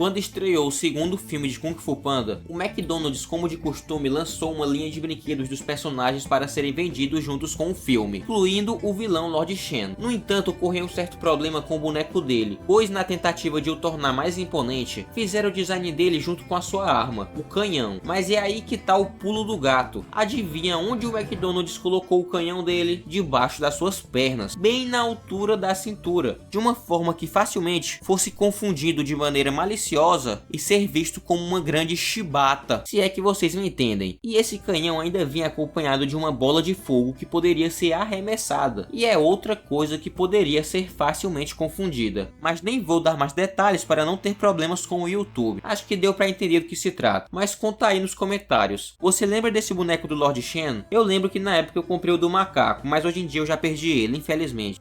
Quando estreou o segundo filme de Kung Fu Panda, o McDonald's, como de costume, lançou uma linha de brinquedos dos personagens para serem vendidos juntos com o filme, incluindo o vilão Lord Shen. No entanto, ocorreu um certo problema com o boneco dele, pois na tentativa de o tornar mais imponente, fizeram o design dele junto com a sua arma, o canhão. Mas é aí que tá o pulo do gato. Adivinha onde o McDonald's colocou o canhão dele? Debaixo das suas pernas, bem na altura da cintura, de uma forma que facilmente fosse confundido de maneira maliciosa e ser visto como uma grande chibata, se é que vocês me entendem. E esse canhão ainda vinha acompanhado de uma bola de fogo que poderia ser arremessada, e é outra coisa que poderia ser facilmente confundida. Mas nem vou dar mais detalhes para não ter problemas com o YouTube. Acho que deu para entender do que se trata, mas conta aí nos comentários. Você lembra desse boneco do Lord Shen? Eu lembro que na época eu comprei o do macaco, mas hoje em dia eu já perdi ele, infelizmente.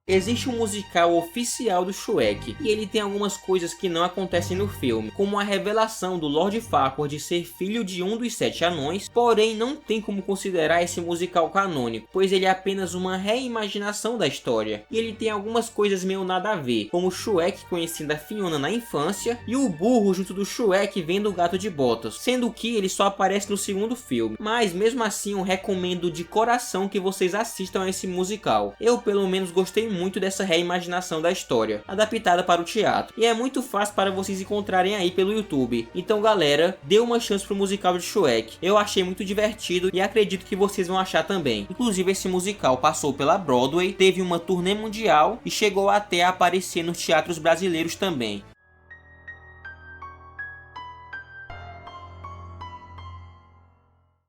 Existe um musical oficial do Shrek, e ele tem algumas coisas que não acontecem no filme, como a revelação do Lord Farquaad de ser filho de um dos 7 anões, porém não tem como considerar esse musical canônico, pois ele é apenas uma reimaginação da história, e ele tem algumas coisas meio nada a ver, como o Shrek conhecendo a Fiona na infância, e o burro junto do Shrek vendo o gato de botas, sendo que ele só aparece no segundo filme, mas mesmo assim eu recomendo de coração que vocês assistam a esse musical. Eu pelo menos gostei muito dessa reimaginação da história, adaptada para o teatro, e é muito fácil para vocês encontrarem aí pelo YouTube. Então galera, dê uma chance pro musical de Shrek, eu achei muito divertido e acredito que vocês vão achar também. Inclusive esse musical passou pela Broadway, teve uma turnê mundial e chegou até a aparecer nos teatros brasileiros também.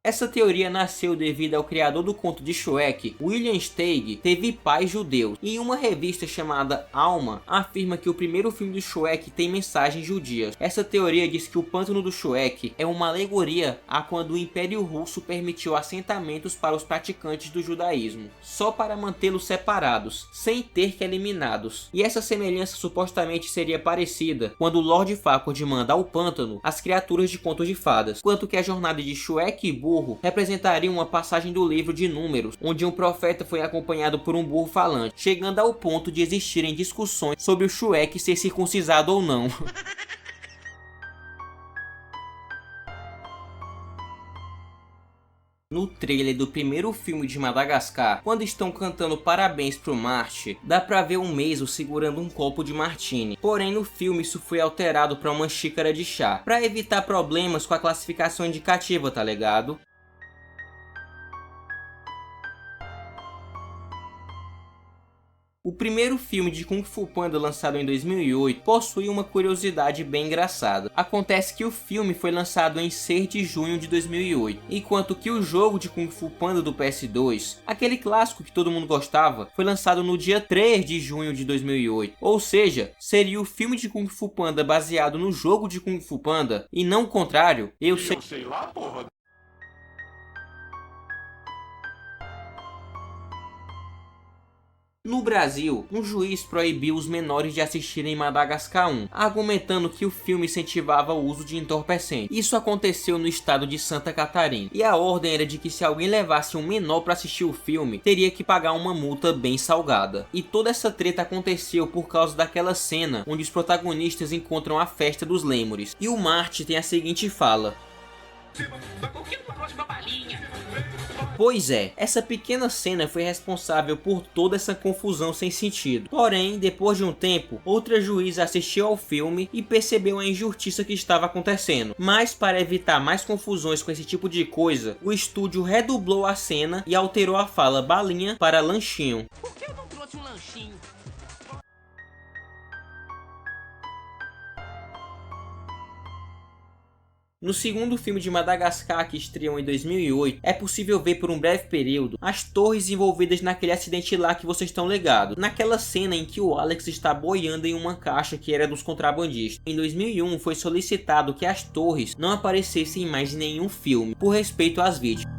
Essa teoria nasceu devido ao criador do conto de Shrek, William Steig, teve pais judeus, e em uma revista chamada Alma, afirma que o primeiro filme do Shrek tem mensagens judias. Essa teoria diz que o pântano do Shrek é uma alegoria a quando o Império Russo permitiu assentamentos para os praticantes do judaísmo, só para mantê-los separados, sem ter que eliminá-los. E essa semelhança supostamente seria parecida quando o Lord Farquaad manda ao pântano as criaturas de contos de fadas, quanto que a jornada de Shrek e burro representaria uma passagem do livro de Números, onde um profeta foi acompanhado por um burro falante, chegando ao ponto de existirem discussões sobre o Shrek ser circuncisado ou não. No trailer do primeiro filme de Madagascar, quando estão cantando parabéns pro Marte, dá pra ver um Maisel segurando um copo de martini. Porém no filme isso foi alterado pra uma xícara de chá, pra evitar problemas com a classificação indicativa, tá ligado? O primeiro filme de Kung Fu Panda lançado em 2008 possui uma curiosidade bem engraçada. Acontece que o filme foi lançado em 6 de junho de 2008, enquanto que o jogo de Kung Fu Panda do PS2, aquele clássico que todo mundo gostava, foi lançado no dia 3 de junho de 2008. Ou seja, seria o filme de Kung Fu Panda baseado no jogo de Kung Fu Panda e não o contrário? Eu sei lá, porra. No Brasil, um juiz proibiu os menores de assistirem Madagascar 1, argumentando que o filme incentivava o uso de entorpecentes. Isso aconteceu no estado de Santa Catarina, e a ordem era de que se alguém levasse um menor para assistir o filme, teria que pagar uma multa bem salgada. E toda essa treta aconteceu por causa daquela cena onde os protagonistas encontram a festa dos lêmures. E o Marte tem a seguinte fala: pois é, essa pequena cena foi responsável por toda essa confusão sem sentido. Porém, depois de um tempo, outra juíza assistiu ao filme e percebeu a injustiça que estava acontecendo. Mas para evitar mais confusões com esse tipo de coisa, o estúdio redublou a cena e alterou a fala balinha para lanchinho. Por que eu não trouxe um lanchinho? No segundo filme de Madagascar, que estreou em 2008, é possível ver por um breve período as torres envolvidas naquele acidente lá que vocês estão ligados. Naquela cena em que o Alex está boiando em uma caixa que era dos contrabandistas. Em 2001 foi solicitado que as torres não aparecessem mais em nenhum filme, por respeito às vítimas.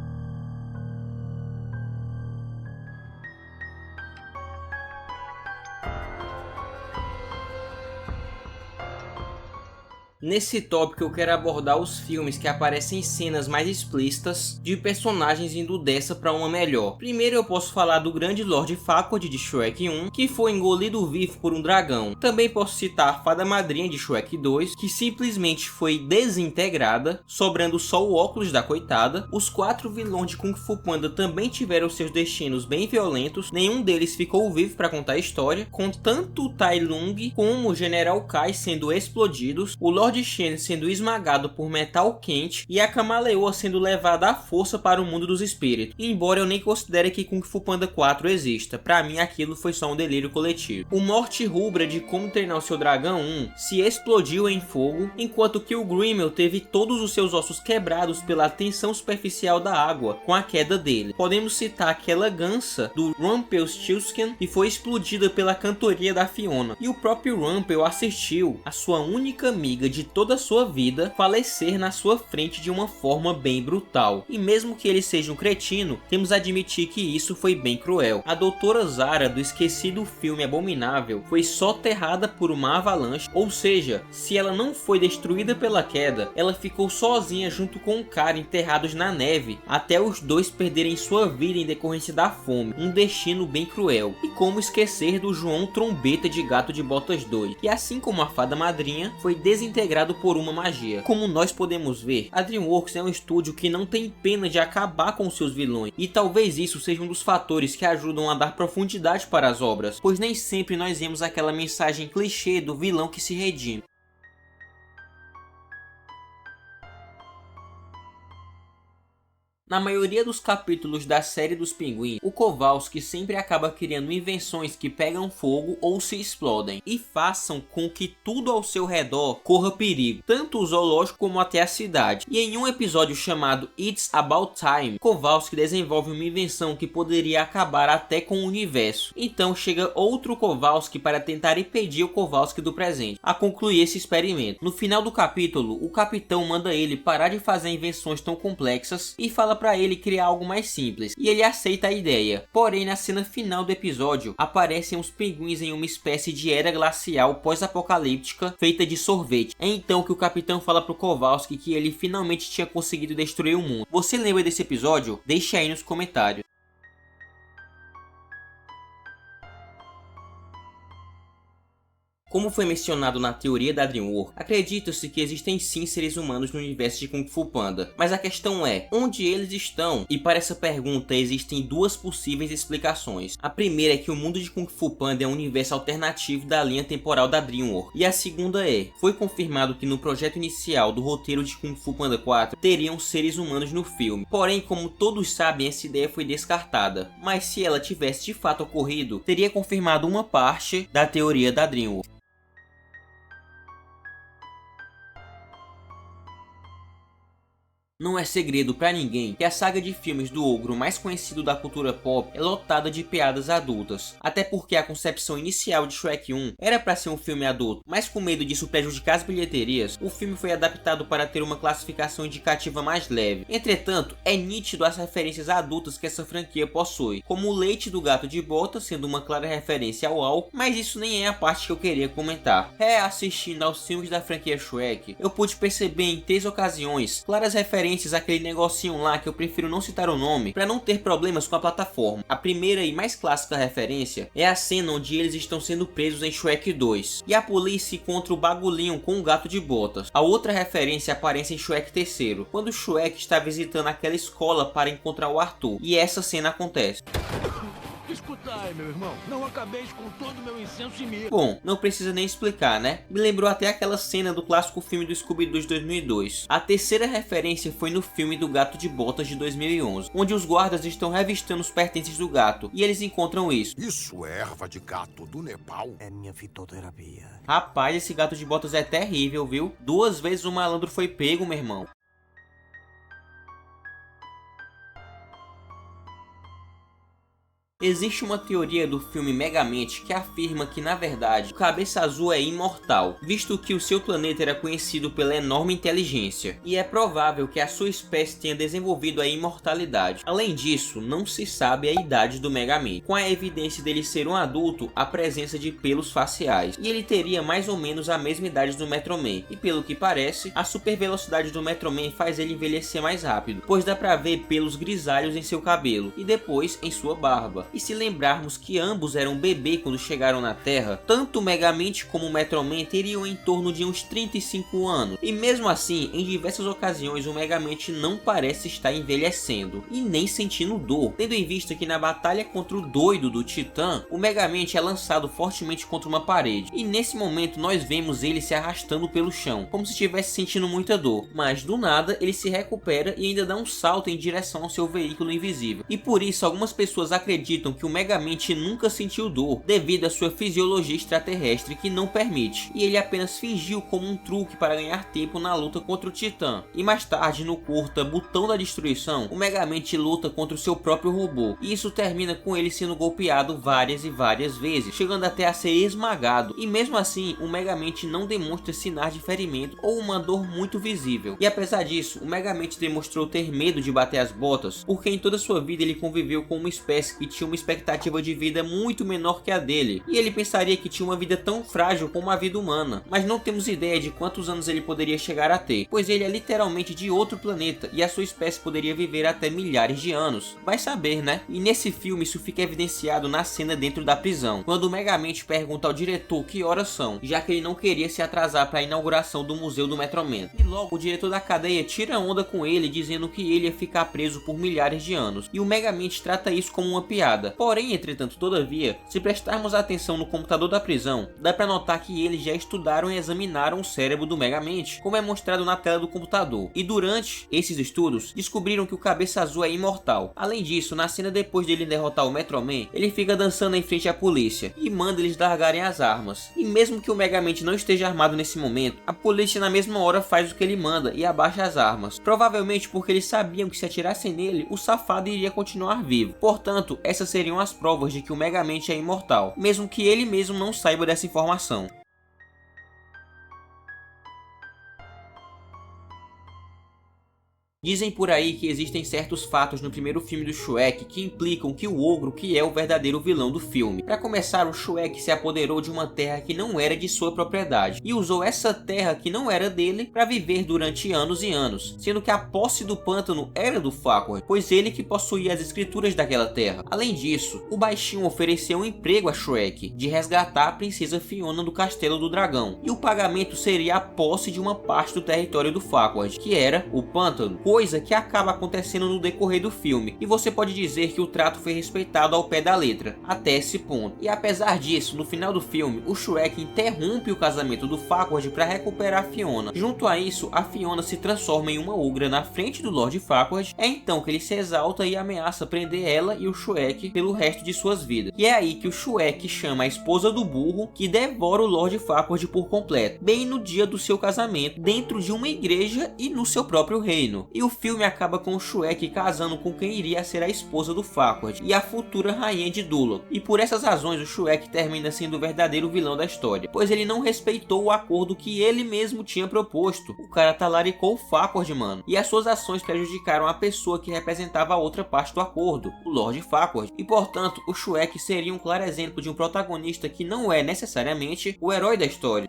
Nesse tópico eu quero abordar os filmes que aparecem cenas mais explícitas de personagens indo dessa para uma melhor. Primeiro eu posso falar do grande Lord Farquaad de Shrek 1, que foi engolido vivo por um dragão. Também posso citar a fada madrinha de Shrek 2, que simplesmente foi desintegrada, sobrando só o óculos da coitada. Os 4 vilões de Kung Fu Panda também tiveram seus destinos bem violentos, nenhum deles ficou vivo para contar a história, com tanto o Tai Lung como o General Kai sendo explodidos, o Lord Shen sendo esmagado por metal quente e a Camaleoa sendo levada à força para o mundo dos espíritos. Embora eu nem considere que Kung Fu Panda 4 exista, pra mim aquilo foi só um delírio coletivo. O Morte Rubra de Como Treinar o Seu Dragão 1 se explodiu em fogo, enquanto que o Grimmel teve todos os seus ossos quebrados pela tensão superficial da água com a queda dele. Podemos citar aquela gansa do Rumpelstiltskin que foi explodida pela cantoria da Fiona, e o próprio Rumpel assistiu a sua única amiga de de toda a sua vida, falecer na sua frente de uma forma bem brutal. E mesmo que ele seja um cretino, temos a admitir que isso foi bem cruel. A doutora Zara do esquecido filme Abominável foi soterrada por uma avalanche, ou seja, se ela não foi destruída pela queda, ela ficou sozinha junto com um cara enterrados na neve, até os dois perderem sua vida em decorrência da fome, um destino bem cruel. E como esquecer do João Trombeta de Gato de Botas 2, que assim como a Fada Madrinha, foi desintegrado por uma magia. Como nós podemos ver, a DreamWorks é um estúdio que não tem pena de acabar com seus vilões, e talvez isso seja um dos fatores que ajudam a dar profundidade para as obras, pois nem sempre nós vemos aquela mensagem clichê do vilão que se redime. Na maioria dos capítulos da série dos Pinguins, o Kowalski sempre acaba criando invenções que pegam fogo ou se explodem e façam com que tudo ao seu redor corra perigo, tanto o zoológico como até a cidade. E em um episódio chamado It's About Time, Kowalski desenvolve uma invenção que poderia acabar até com o universo. Então chega outro Kowalski para tentar impedir o Kowalski do presente a concluir esse experimento. No final do capítulo, o capitão manda ele parar de fazer invenções tão complexas e fala para ele criar algo mais simples, e ele aceita a ideia. Porém, na cena final do episódio, aparecem os pinguins em uma espécie de era glacial pós-apocalíptica feita de sorvete. É então que o capitão fala pro Kowalski que ele finalmente tinha conseguido destruir o mundo. Você lembra desse episódio? Deixa aí nos comentários. Como foi mencionado na teoria da DreamWorks, acredita-se que existem sim seres humanos no universo de Kung Fu Panda, mas a questão é, onde eles estão? E para essa pergunta existem duas possíveis explicações. A primeira é que o mundo de Kung Fu Panda é um universo alternativo da linha temporal da DreamWorks, e a segunda é, foi confirmado que no projeto inicial do roteiro de Kung Fu Panda 4 teriam seres humanos no filme, porém como todos sabem essa ideia foi descartada, mas se ela tivesse de fato ocorrido, teria confirmado uma parte da teoria da DreamWorks. Não é segredo pra ninguém que a saga de filmes do ogro mais conhecido da cultura pop é lotada de piadas adultas, até porque a concepção inicial de Shrek 1 era pra ser um filme adulto, mas com medo disso prejudicar as bilheterias, o filme foi adaptado para ter uma classificação indicativa mais leve. Entretanto, é nítido as referências adultas que essa franquia possui, como o leite do gato de bota sendo uma clara referência ao álcool, mas isso nem é a parte que eu queria comentar. Reassistindo aos filmes da franquia Shrek, eu pude perceber em 3 ocasiões claras referências àquele negocinho lá que eu prefiro não citar o nome para não ter problemas com a plataforma. A primeira e mais clássica referência é a cena onde eles estão sendo presos em Shrek 2 e a polícia encontra o bagulhinho com o gato de botas. A outra referência aparece em Shrek 3, quando Shrek está visitando aquela escola para encontrar o Arthur, e essa cena acontece. Escutai, meu irmão, não acabeis com todo o meu incenso e mirra. Bom, não precisa nem explicar, né? Me lembrou até aquela cena do clássico filme do Scooby-Doo de 2002. A terceira referência foi no filme do Gato de Botas de 2011, onde os guardas estão revistando os pertences do gato, e eles encontram isso. Isso é erva de gato do Nepal? É minha fitoterapia. Rapaz, esse Gato de Botas é terrível, viu? 2 vezes o malandro foi pego, meu irmão. Existe uma teoria do filme Megamente que afirma que, na verdade, o Cabeça Azul é imortal, visto que o seu planeta era conhecido pela enorme inteligência, e é provável que a sua espécie tenha desenvolvido a imortalidade. Além disso, não se sabe a idade do Megamente, com a evidência dele ser um adulto, a presença de pelos faciais, e ele teria mais ou menos a mesma idade do Metro Man, e pelo que parece, a super velocidade do Metro Man faz ele envelhecer mais rápido, pois dá pra ver pelos grisalhos em seu cabelo, e depois em sua barba. E se lembrarmos que ambos eram bebê quando chegaram na Terra, tanto o Megamente como o Metro Man teriam em torno de uns 35 anos. E mesmo assim, em diversas ocasiões o Megamente não parece estar envelhecendo, e nem sentindo dor, tendo em vista que na batalha contra o doido do Titã, o Megamente é lançado fortemente contra uma parede, e nesse momento nós vemos ele se arrastando pelo chão, como se estivesse sentindo muita dor, mas do nada ele se recupera e ainda dá um salto em direção ao seu veículo invisível. E por isso algumas pessoas acreditam acreditam que o Megamente nunca sentiu dor devido à sua fisiologia extraterrestre que não permite, e ele apenas fingiu como um truque para ganhar tempo na luta contra o Titã. E mais tarde, no curta Botão da Destruição, o Megamente luta contra o seu próprio robô, e isso termina com ele sendo golpeado várias e várias vezes, chegando até a ser esmagado, e mesmo assim o Megamente não demonstra sinais de ferimento ou uma dor muito visível. E apesar disso, o Megamente demonstrou ter medo de bater as botas, porque em toda sua vida ele conviveu com uma espécie que tinha uma expectativa de vida muito menor que a dele, e ele pensaria que tinha uma vida tão frágil como a vida humana, mas não temos ideia de quantos anos ele poderia chegar a ter, pois ele é literalmente de outro planeta e a sua espécie poderia viver até milhares de anos. Vai saber, né? E nesse filme isso fica evidenciado na cena dentro da prisão, quando o Megamente pergunta ao diretor que horas são, já que ele não queria se atrasar para a inauguração do museu do Metroman. E logo o diretor da cadeia tira onda com ele, dizendo que ele ia ficar preso por milhares de anos, e o Megamente trata isso como uma piada. Porém, entretanto, todavia, se prestarmos atenção no computador da prisão, dá para notar que eles já estudaram e examinaram o cérebro do Megamente, como é mostrado na tela do computador, e durante esses estudos, descobriram que o Cabeça Azul é imortal. Além disso, na cena depois dele derrotar o Metroman, ele fica dançando em frente à polícia, e manda eles largarem as armas. E mesmo que o Megamente não esteja armado nesse momento, a polícia na mesma hora faz o que ele manda e abaixa as armas, provavelmente porque eles sabiam que se atirassem nele, o safado iria continuar vivo. Portanto, essas seriam as provas de que o Megamente é imortal, mesmo que ele mesmo não saiba dessa informação. Dizem por aí que existem certos fatos no primeiro filme do Shrek que implicam que o ogro que é o verdadeiro vilão do filme. Para começar, o Shrek se apoderou de uma terra que não era de sua propriedade e usou essa terra que não era dele para viver durante anos e anos, sendo que a posse do pântano era do Farquaad, pois ele que possuía as escrituras daquela terra. Além disso, o baixinho ofereceu um emprego a Shrek de resgatar a princesa Fiona do Castelo do Dragão, e o pagamento seria a posse de uma parte do território do Farquaad, que era o pântano, coisa que acaba acontecendo no decorrer do filme, e você pode dizer que o trato foi respeitado ao pé da letra, até esse ponto. E apesar disso, no final do filme, o Shrek interrompe o casamento do Farquaad para recuperar a Fiona. Junto a isso, a Fiona se transforma em uma ogra na frente do Lord Farquaad, é então que ele se exalta e ameaça prender ela e o Shrek pelo resto de suas vidas. E é aí que o Shrek chama a esposa do burro, que devora o Lord Farquaad por completo, bem no dia do seu casamento, dentro de uma igreja e no seu próprio reino. E o filme acaba com o Shrek casando com quem iria ser a esposa do Farquaad e a futura rainha de Duloc. E por essas razões o Shrek termina sendo o verdadeiro vilão da história, pois ele não respeitou o acordo que ele mesmo tinha proposto. O cara talaricou o Farquaad, mano, e as suas ações prejudicaram a pessoa que representava a outra parte do acordo, o Lord Farquaad. E portanto, o Shrek seria um claro exemplo de um protagonista que não é necessariamente o herói da história.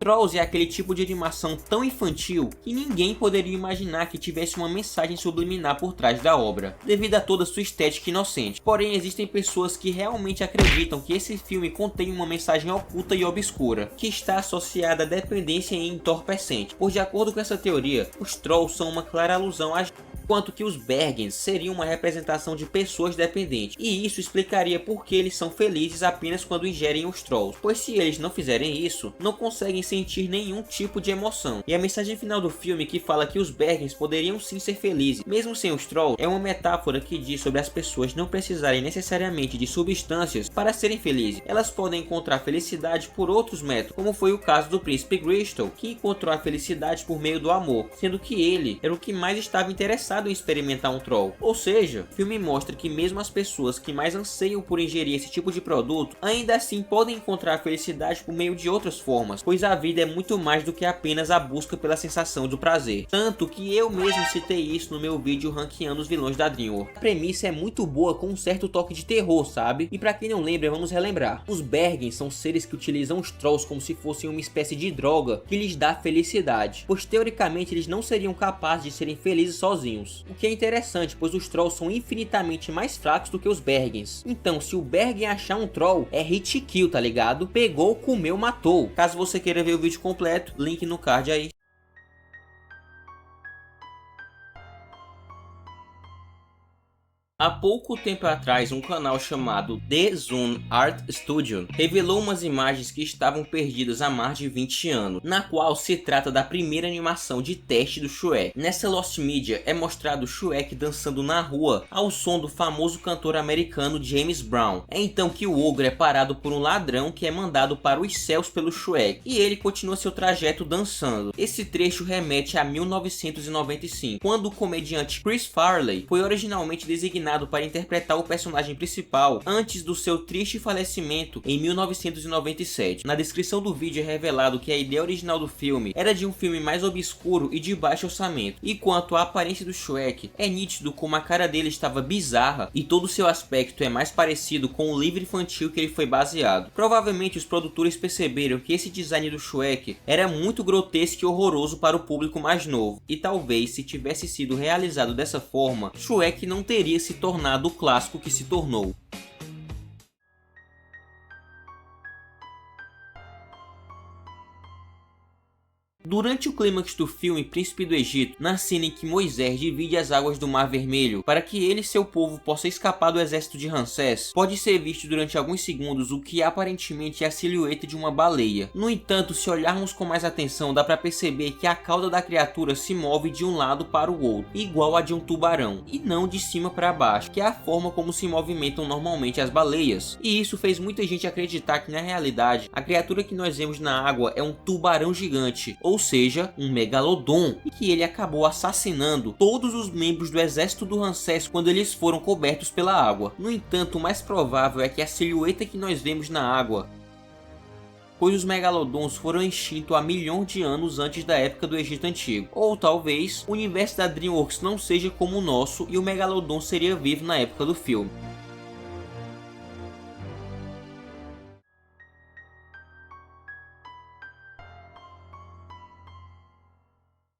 Trolls é aquele tipo de animação tão infantil que ninguém poderia imaginar que tivesse uma mensagem subliminar por trás da obra, devido a toda sua estética inocente. Porém, existem pessoas que realmente acreditam que esse filme contém uma mensagem oculta e obscura, que está associada à dependência e entorpecente, pois de acordo com essa teoria, os Trolls são uma clara alusão a enquanto que os Bergens seriam uma representação de pessoas dependentes, e isso explicaria por que eles são felizes apenas quando ingerem os Trolls, pois se eles não fizerem isso, não conseguem sentir nenhum tipo de emoção. E a mensagem final do filme, que fala que os Bergens poderiam sim ser felizes, mesmo sem os Trolls, é uma metáfora que diz sobre as pessoas não precisarem necessariamente de substâncias para serem felizes. Elas podem encontrar felicidade por outros métodos, como foi o caso do Príncipe Gristle, que encontrou a felicidade por meio do amor, sendo que ele era o que mais estava interessado em experimentar um Troll. Ou seja, o filme mostra que mesmo as pessoas que mais anseiam por ingerir esse tipo de produto, ainda assim podem encontrar felicidade por meio de outras formas, pois a vida é muito mais do que apenas a busca pela sensação do prazer. Tanto que eu mesmo citei isso no meu vídeo ranqueando os vilões da DreamWorks. A premissa é muito boa com um certo toque de terror, sabe? E pra quem não lembra, vamos relembrar. Os Bergens são seres que utilizam os Trolls como se fossem uma espécie de droga que lhes dá felicidade, pois teoricamente eles não seriam capazes de serem felizes sozinhos. O que é interessante, pois os Trolls são infinitamente mais fracos do que os Bergens. Então, se o Bergen achar um Troll, é hit kill, tá ligado? Pegou, comeu, matou. Caso você queira ver o vídeo completo, link no card aí. Há pouco tempo atrás, um canal chamado The Zone Art Studio revelou umas imagens que estavam perdidas há mais de 20 anos, na qual se trata da primeira animação de teste do Shrek. Nessa Lost Media é mostrado Shrek dançando na rua ao som do famoso cantor americano James Brown. É então que o ogro é parado por um ladrão que é mandado para os céus pelo Shrek, e ele continua seu trajeto dançando. Esse trecho remete a 1995, quando o comediante Chris Farley foi originalmente designado para interpretar o personagem principal antes do seu triste falecimento em 1997. Na descrição do vídeo é revelado que a ideia original do filme era de um filme mais obscuro e de baixo orçamento, e quanto à aparência do Shrek, é nítido como a cara dele estava bizarra e todo o seu aspecto é mais parecido com o livro infantil que ele foi baseado. Provavelmente os produtores perceberam que esse design do Shrek era muito grotesco e horroroso para o público mais novo, e talvez se tivesse sido realizado dessa forma, Shrek não teria se tornado o clássico que se tornou. Durante o clímax do filme Príncipe do Egito, na cena em que Moisés divide as águas do Mar Vermelho para que ele e seu povo possam escapar do exército de Ramsés, pode ser visto durante alguns segundos o que aparentemente é a silhueta de uma baleia. No entanto, se olharmos com mais atenção, dá para perceber que a cauda da criatura se move de um lado para o outro, igual a de um tubarão, e não de cima para baixo, que é a forma como se movimentam normalmente as baleias. E isso fez muita gente acreditar que na realidade, a criatura que nós vemos na água é um tubarão gigante, ou seja, um megalodon, e que ele acabou assassinando todos os membros do exército do Ramsés quando eles foram cobertos pela água. No entanto, o mais provável é que a silhueta que nós vemos na água, pois os megalodons foram extintos há milhões de anos antes da época do Egito Antigo. Ou talvez o universo da DreamWorks não seja como o nosso e o megalodon seria vivo na época do filme.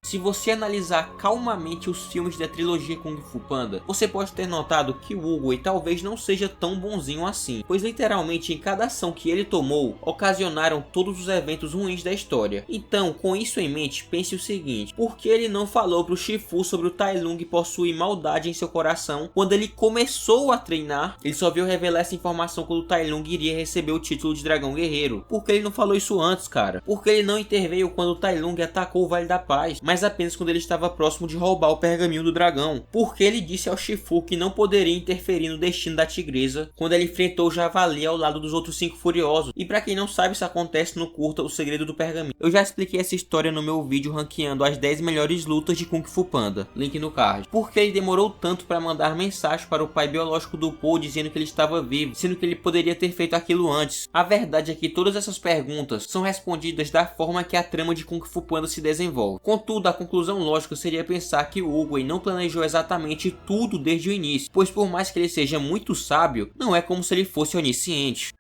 Se você analisar calmamente os filmes da trilogia Kung Fu Panda, você pode ter notado que o Oogway talvez não seja tão bonzinho assim, pois literalmente em cada ação que ele tomou, ocasionaram todos os eventos ruins da história. Então, com isso em mente, pense o seguinte: por que ele não falou pro Shifu sobre o Tai Lung possuir maldade em seu coração quando ele começou a treinar? Ele só veio revelar essa informação quando o Tai Lung iria receber o título de Dragão Guerreiro. Por que ele não falou isso antes, cara? Por que ele não interveio quando o Tai Lung atacou o Vale da Paz, mas apenas quando ele estava próximo de roubar o pergaminho do dragão? Porque ele disse ao Shifu que não poderia interferir no destino da tigresa quando ele enfrentou o javali ao lado dos outros 5 furiosos. E pra quem não sabe, isso acontece no curta O Segredo do Pergaminho. Eu já expliquei essa história no meu vídeo ranqueando as 10 melhores lutas de Kung Fu Panda, link no card. Por que ele demorou tanto para mandar mensagem para o pai biológico do Po dizendo que ele estava vivo, sendo que ele poderia ter feito aquilo antes? A verdade é que todas essas perguntas são respondidas da forma que a trama de Kung Fu Panda se desenvolve. Contudo, a conclusão lógica seria pensar que o Oogway não planejou exatamente tudo desde o início, pois por mais que ele seja muito sábio, não é como se ele fosse onisciente.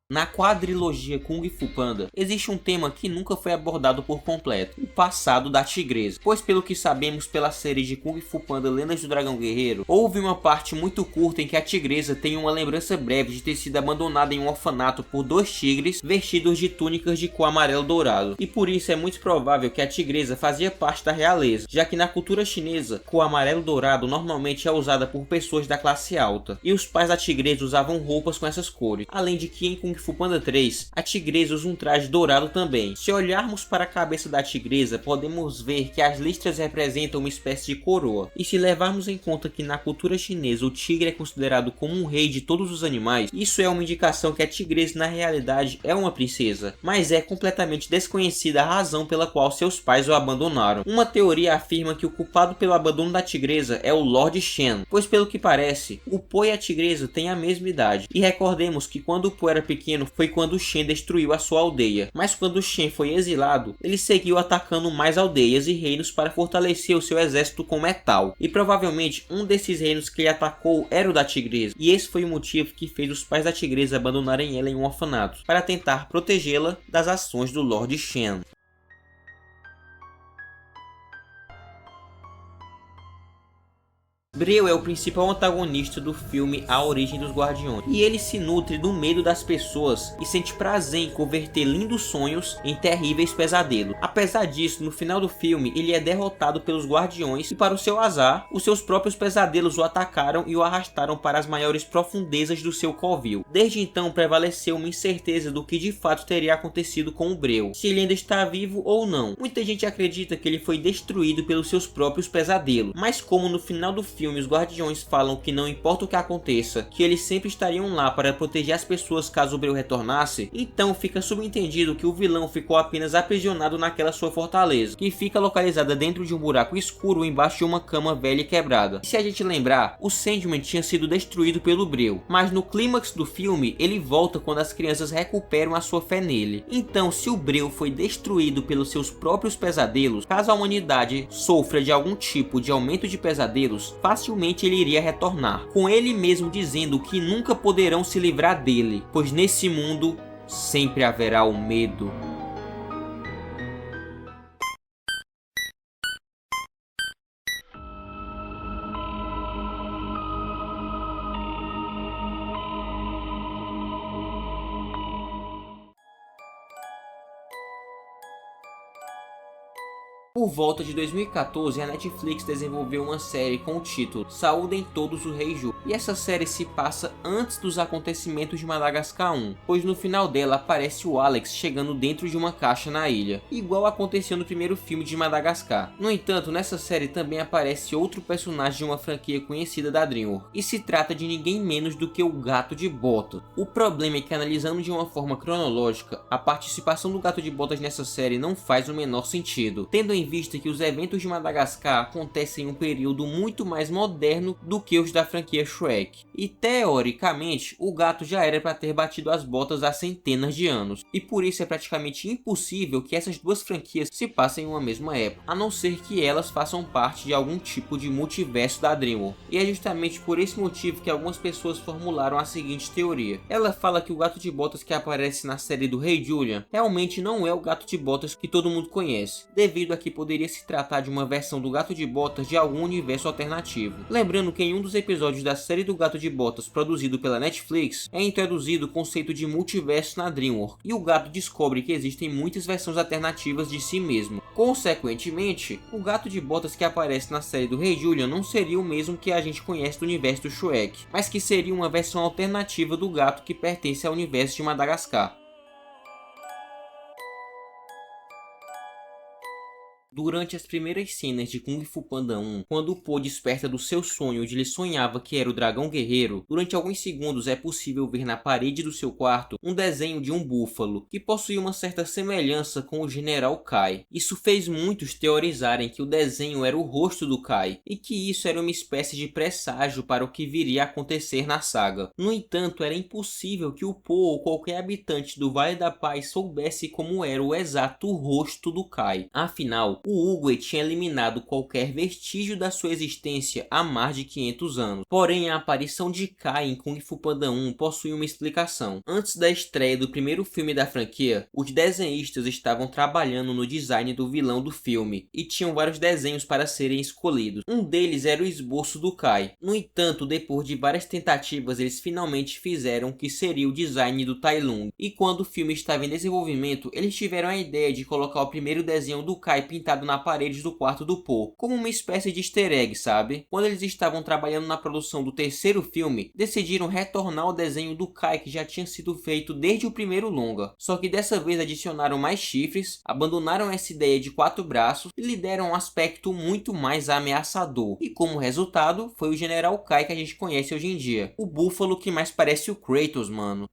Na quadrilogia Kung Fu Panda, existe um tema que nunca foi abordado por completo: o passado da tigresa. Pois pelo que sabemos pela série de Kung Fu Panda Lendas do Dragão Guerreiro, houve uma parte muito curta em que a tigresa tem uma lembrança breve de ter sido abandonada em um orfanato por 2 tigres vestidos de túnicas de cor amarelo dourado. E por isso é muito provável que a tigresa fazia parte da realeza, já que na cultura chinesa, cor amarelo dourado normalmente é usada por pessoas da classe alta, e os pais da tigresa usavam roupas com essas cores. Além de que em Kung Fu Panda 3, a tigresa usa um traje dourado também. Se olharmos para a cabeça da tigresa, podemos ver que as listras representam uma espécie de coroa. E se levarmos em conta que na cultura chinesa o tigre é considerado como um rei de todos os animais, isso é uma indicação que a tigresa na realidade é uma princesa, mas é completamente desconhecida a razão pela qual seus pais o abandonaram. Uma teoria afirma que o culpado pelo abandono da tigresa é o Lord Shen, pois pelo que parece, o Po e a tigresa têm a mesma idade. E recordemos que quando o Po era pequeno foi quando o Shen destruiu a sua aldeia, mas quando o Shen foi exilado, ele seguiu atacando mais aldeias e reinos para fortalecer o seu exército com metal, e provavelmente um desses reinos que ele atacou era o da tigresa, e esse foi o motivo que fez os pais da tigresa abandonarem ela em um orfanato, para tentar protegê-la das ações do Lord Shen. Breu é o principal antagonista do filme A Origem dos Guardiões, e ele se nutre do medo das pessoas e sente prazer em converter lindos sonhos em terríveis pesadelos. Apesar disso, no final do filme, ele é derrotado pelos Guardiões e, para o seu azar, os seus próprios pesadelos o atacaram e o arrastaram para as maiores profundezas do seu covil. Desde então, prevaleceu uma incerteza do que de fato teria acontecido com o Breu, se ele ainda está vivo ou não. Muita gente acredita que ele foi destruído pelos seus próprios pesadelos, mas como no final do filme os Guardiões falam que não importa o que aconteça, que eles sempre estariam lá para proteger as pessoas caso o Breu retornasse, então fica subentendido que o vilão ficou apenas aprisionado naquela sua fortaleza, que fica localizada dentro de um buraco escuro embaixo de uma cama velha e quebrada. E se a gente lembrar, o Sandman tinha sido destruído pelo Breu, mas no clímax do filme ele volta quando as crianças recuperam a sua fé nele. Então, se o Breu foi destruído pelos seus próprios pesadelos, caso a humanidade sofra de algum tipo de aumento de pesadelos, facilmente ele iria retornar, com ele mesmo dizendo que nunca poderão se livrar dele, pois nesse mundo sempre haverá o medo. Por volta de 2014, a Netflix desenvolveu uma série com o título Saúdem Todos o Rei Ju, e essa série se passa antes dos acontecimentos de Madagascar 1, pois no final dela aparece o Alex chegando dentro de uma caixa na ilha, igual aconteceu no primeiro filme de Madagascar. No entanto, nessa série também aparece outro personagem de uma franquia conhecida da DreamWorks, e se trata de ninguém menos do que o Gato de Botas. O problema é que, analisando de uma forma cronológica, a participação do Gato de Botas nessa série não faz o menor sentido, tendo em vista que os eventos de Madagascar acontecem em um período muito mais moderno do que os da franquia Shrek. E teoricamente, o gato já era para ter batido as botas há centenas de anos, e por isso é praticamente impossível que essas duas franquias se passem em uma mesma época, a não ser que elas façam parte de algum tipo de multiverso da DreamWorks. E é justamente por esse motivo que algumas pessoas formularam a seguinte teoria. Ela fala que o Gato de Botas que aparece na série do Rei Julian realmente não é o Gato de Botas que todo mundo conhece, devido a que poderia se tratar de uma versão do Gato de Botas de algum universo alternativo. Lembrando que em um dos episódios da série do Gato de Botas produzido pela Netflix, é introduzido o conceito de multiverso na DreamWorks, e o gato descobre que existem muitas versões alternativas de si mesmo. Consequentemente, o Gato de Botas que aparece na série do Rei Julian não seria o mesmo que a gente conhece do universo do Shrek, mas que seria uma versão alternativa do gato que pertence ao universo de Madagascar. Durante as primeiras cenas de Kung Fu Panda 1, quando o Po desperta do seu sonho onde ele sonhava que era o dragão guerreiro, durante alguns segundos é possível ver na parede do seu quarto um desenho de um búfalo, que possuía uma certa semelhança com o General Kai. Isso fez muitos teorizarem que o desenho era o rosto do Kai, e que isso era uma espécie de presságio para o que viria a acontecer na saga. No entanto, era impossível que o Po ou qualquer habitante do Vale da Paz soubesse como era o exato rosto do Kai. Afinal, o Oogway tinha eliminado qualquer vestígio da sua existência há mais de 500 anos. Porém, a aparição de Kai em Kung Fu Panda 1 possui uma explicação. Antes da estreia do primeiro filme da franquia, os desenhistas estavam trabalhando no design do vilão do filme, e tinham vários desenhos para serem escolhidos. Um deles era o esboço do Kai. No entanto, depois de várias tentativas, eles finalmente fizeram o que seria o design do Tai Lung. E quando o filme estava em desenvolvimento, eles tiveram a ideia de colocar o primeiro desenho do Kai pintado na parede do quarto do Po, como uma espécie de easter egg, sabe? Quando eles estavam trabalhando na produção do terceiro filme, decidiram retornar ao desenho do Kai que já tinha sido feito desde o primeiro longa, só que dessa vez adicionaram mais chifres, abandonaram essa ideia de 4 braços e lhe deram um aspecto muito mais ameaçador, e como resultado foi o General Kai que a gente conhece hoje em dia, o búfalo que mais parece o Kratos, mano.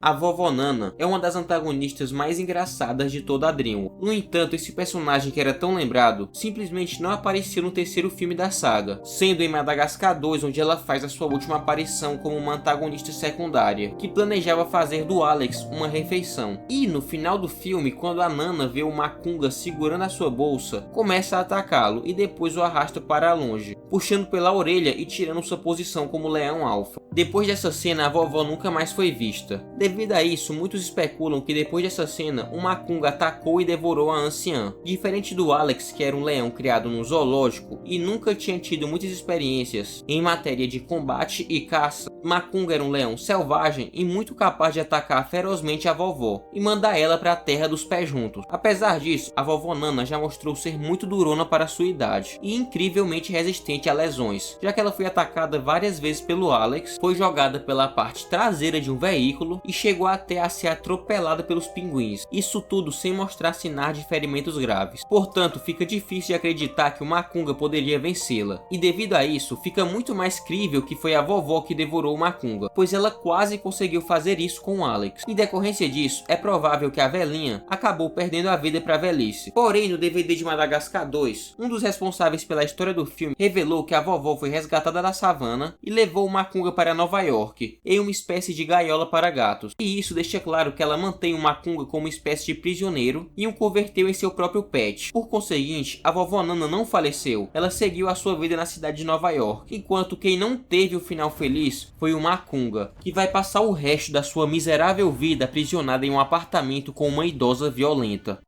A Vovó Nana é uma das antagonistas mais engraçadas de toda a DreamWorks. No entanto, esse personagem que era tão lembrado, simplesmente não apareceu no terceiro filme da saga, sendo em Madagascar 2 onde ela faz a sua última aparição como uma antagonista secundária, que planejava fazer do Alex uma refeição. E no final do filme, quando a Nana vê o Macunga segurando a sua bolsa, começa a atacá-lo e depois o arrasta para longe, puxando pela orelha e tirando sua posição como leão alfa. Depois dessa cena, a vovó nunca mais foi vista. Devido a isso, muitos especulam que depois dessa cena, um Macunga atacou e devorou a anciã. Diferente do Alex, que era um leão criado num zoológico e nunca tinha tido muitas experiências em matéria de combate e caça, Macunga era um leão selvagem e muito capaz de atacar ferozmente a vovó e mandar ela para a terra dos pés juntos. Apesar disso, a vovó Nana já mostrou ser muito durona para sua idade e incrivelmente resistente a lesões, já que ela foi atacada várias vezes pelo Alex, foi jogada pela parte traseira de um veículo e chegou até a ser atropelada pelos pinguins. Isso tudo sem mostrar sinais de ferimentos graves. Portanto, fica difícil de acreditar que o Macunga poderia vencê-la. E devido a isso, fica muito mais crível que foi a vovó que devorou o Macunga, pois ela quase conseguiu fazer isso com o Alex. Em decorrência disso, é provável que a velhinha acabou perdendo a vida para a velhice. Porém, no DVD de Madagascar 2, um dos responsáveis pela história do filme revelou que a vovó foi resgatada da savana e levou o Macunga para Nova York, em uma espécie de gaiola para gatos. E isso deixa claro que ela mantém o Macunga como uma espécie de prisioneiro e o converteu em seu próprio pet. Por conseguinte, a vovó Nana não faleceu, ela seguiu a sua vida na cidade de Nova York, enquanto quem não teve o final feliz foi o Macunga, que vai passar o resto da sua miserável vida aprisionada em um apartamento com uma idosa violenta.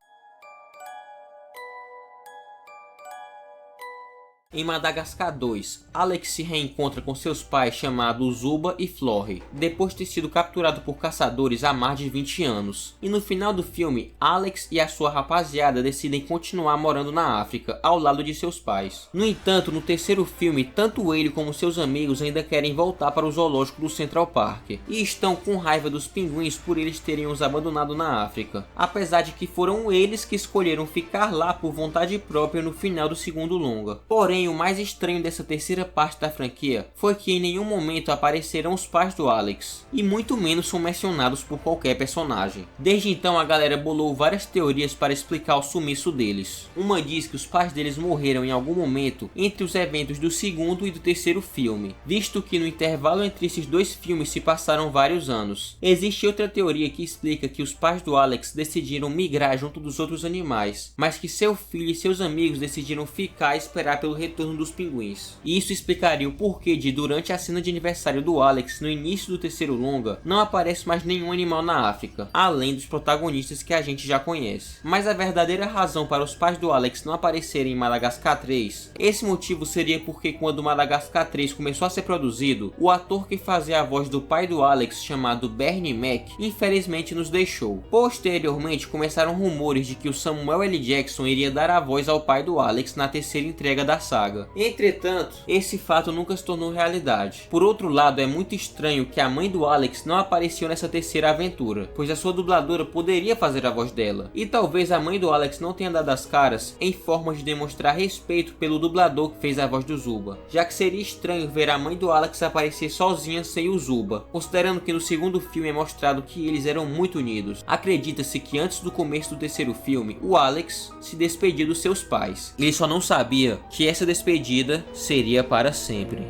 Em Madagascar 2, Alex se reencontra com seus pais chamados Zuba e Florrie, depois de ter sido capturado por caçadores há mais de 20 anos. E no final do filme, Alex e a sua rapaziada decidem continuar morando na África, ao lado de seus pais. No entanto, no terceiro filme, tanto ele como seus amigos ainda querem voltar para o zoológico do Central Park, e estão com raiva dos pinguins por eles terem os abandonado na África, apesar de que foram eles que escolheram ficar lá por vontade própria no final do segundo longa. Porém, o mais estranho dessa terceira parte da franquia foi que em nenhum momento apareceram os pais do Alex, e muito menos são mencionados por qualquer personagem. Desde então a galera bolou várias teorias para explicar o sumiço deles. Uma diz que os pais deles morreram em algum momento entre os eventos do segundo e do terceiro filme, visto que no intervalo entre esses dois filmes se passaram vários anos. Existe outra teoria que explica que os pais do Alex decidiram migrar junto dos outros animais, mas que seu filho e seus amigos decidiram ficar e esperar pelo retorno dos pinguins. E isso explicaria o porquê de, durante a cena de aniversário do Alex no início do terceiro longa, não aparece mais nenhum animal na África, além dos protagonistas que a gente já conhece. Mas a verdadeira razão para os pais do Alex não aparecerem em Madagascar 3, esse motivo seria porque quando Madagascar 3 começou a ser produzido, o ator que fazia a voz do pai do Alex, chamado Bernie Mac, infelizmente nos deixou. Posteriormente começaram rumores de que o Samuel L. Jackson iria dar a voz ao pai do Alex na terceira entrega da saga. Entretanto, esse fato nunca se tornou realidade. Por outro lado, é muito estranho que a mãe do Alex não apareceu nessa terceira aventura, pois a sua dubladora poderia fazer a voz dela. E talvez a mãe do Alex não tenha dado as caras em forma de demonstrar respeito pelo dublador que fez a voz do Zuba, já que seria estranho ver a mãe do Alex aparecer sozinha sem o Zuba, considerando que no segundo filme é mostrado que eles eram muito unidos. Acredita-se que antes do começo do terceiro filme, o Alex se despediu dos seus pais. Ele só não sabia que essa despedida seria para sempre.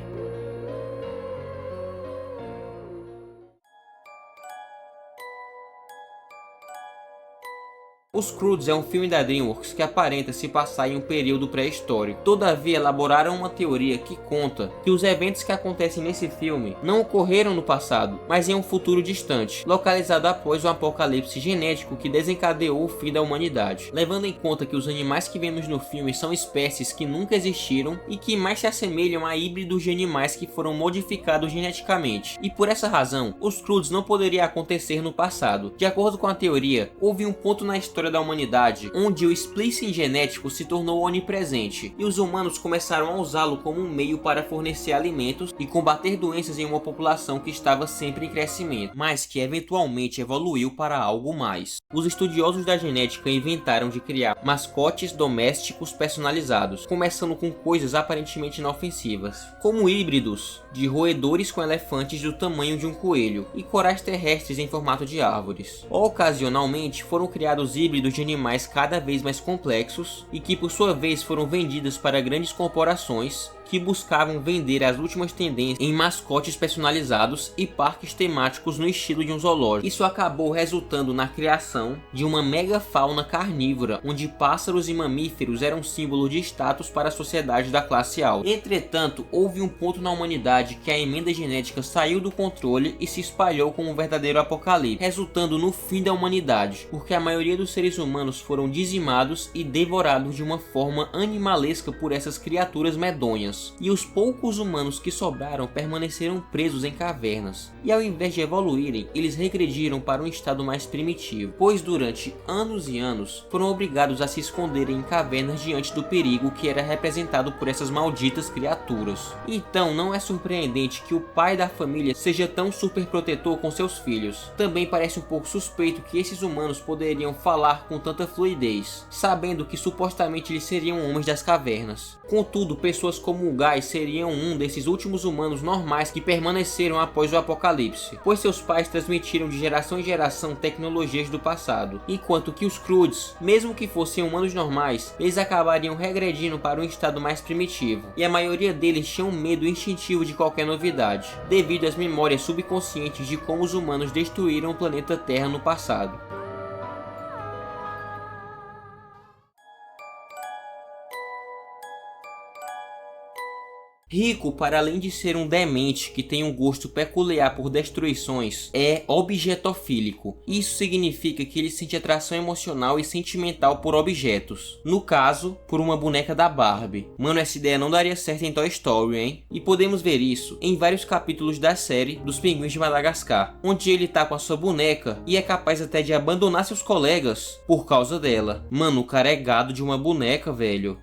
Os Croods é um filme da DreamWorks que aparenta se passar em um período pré-histórico. Todavia, elaboraram uma teoria que conta que os eventos que acontecem nesse filme não ocorreram no passado, mas em um futuro distante, localizado após o apocalipse genético que desencadeou o fim da humanidade. Levando em conta que os animais que vemos no filme são espécies que nunca existiram e que mais se assemelham a híbridos de animais que foram modificados geneticamente. E por essa razão, os Croods não poderiam acontecer no passado. De acordo com a teoria, houve um ponto na história da humanidade onde o splicing genético se tornou onipresente e os humanos começaram a usá-lo como um meio para fornecer alimentos e combater doenças em uma população que estava sempre em crescimento, mas que eventualmente evoluiu para algo mais. Os estudiosos da genética inventaram de criar mascotes domésticos personalizados, começando com coisas aparentemente inofensivas, como híbridos de roedores com elefantes do tamanho de um coelho e corais terrestres em formato de árvores. Ocasionalmente foram criados híbridos híbridos de animais cada vez mais complexos e que por sua vez foram vendidas para grandes corporações que buscavam vender as últimas tendências em mascotes personalizados e parques temáticos no estilo de um zoológico. Isso acabou resultando na criação de uma megafauna carnívora, onde pássaros e mamíferos eram símbolo de status para a sociedade da classe alta. Entretanto, houve um ponto na humanidade que a emenda genética saiu do controle e se espalhou como um verdadeiro apocalipse, resultando no fim da humanidade, porque a maioria dos seres humanos foram dizimados e devorados de uma forma animalesca por essas criaturas medonhas. E os poucos humanos que sobraram permaneceram presos em cavernas, e ao invés de evoluírem, eles regrediram para um estado mais primitivo, pois durante anos e anos foram obrigados a se esconderem em cavernas diante do perigo que era representado por essas malditas criaturas. Então não é surpreendente que o pai da família seja tão superprotetor com seus filhos. Também parece um pouco suspeito que esses humanos poderiam falar com tanta fluidez, sabendo que supostamente eles seriam homens das cavernas. Contudo, pessoas como o Guy seriam um desses últimos humanos normais que permaneceram após o apocalipse, pois seus pais transmitiram de geração em geração tecnologias do passado, enquanto que os Croods, mesmo que fossem humanos normais, eles acabariam regredindo para um estado mais primitivo, e a maioria deles tinham medo instintivo de qualquer novidade, devido às memórias subconscientes de como os humanos destruíram o planeta Terra no passado. Rico, para além de ser um demente que tem um gosto peculiar por destruições, é objetofílico. Isso significa que ele sente atração emocional e sentimental por objetos. No caso, por uma boneca da Barbie. Mano, essa ideia não daria certo em Toy Story, hein? E podemos ver isso em vários capítulos da série dos Pinguins de Madagascar, onde ele tá com a sua boneca e é capaz até de abandonar seus colegas por causa dela. Mano, o cara é gado de uma boneca, velho.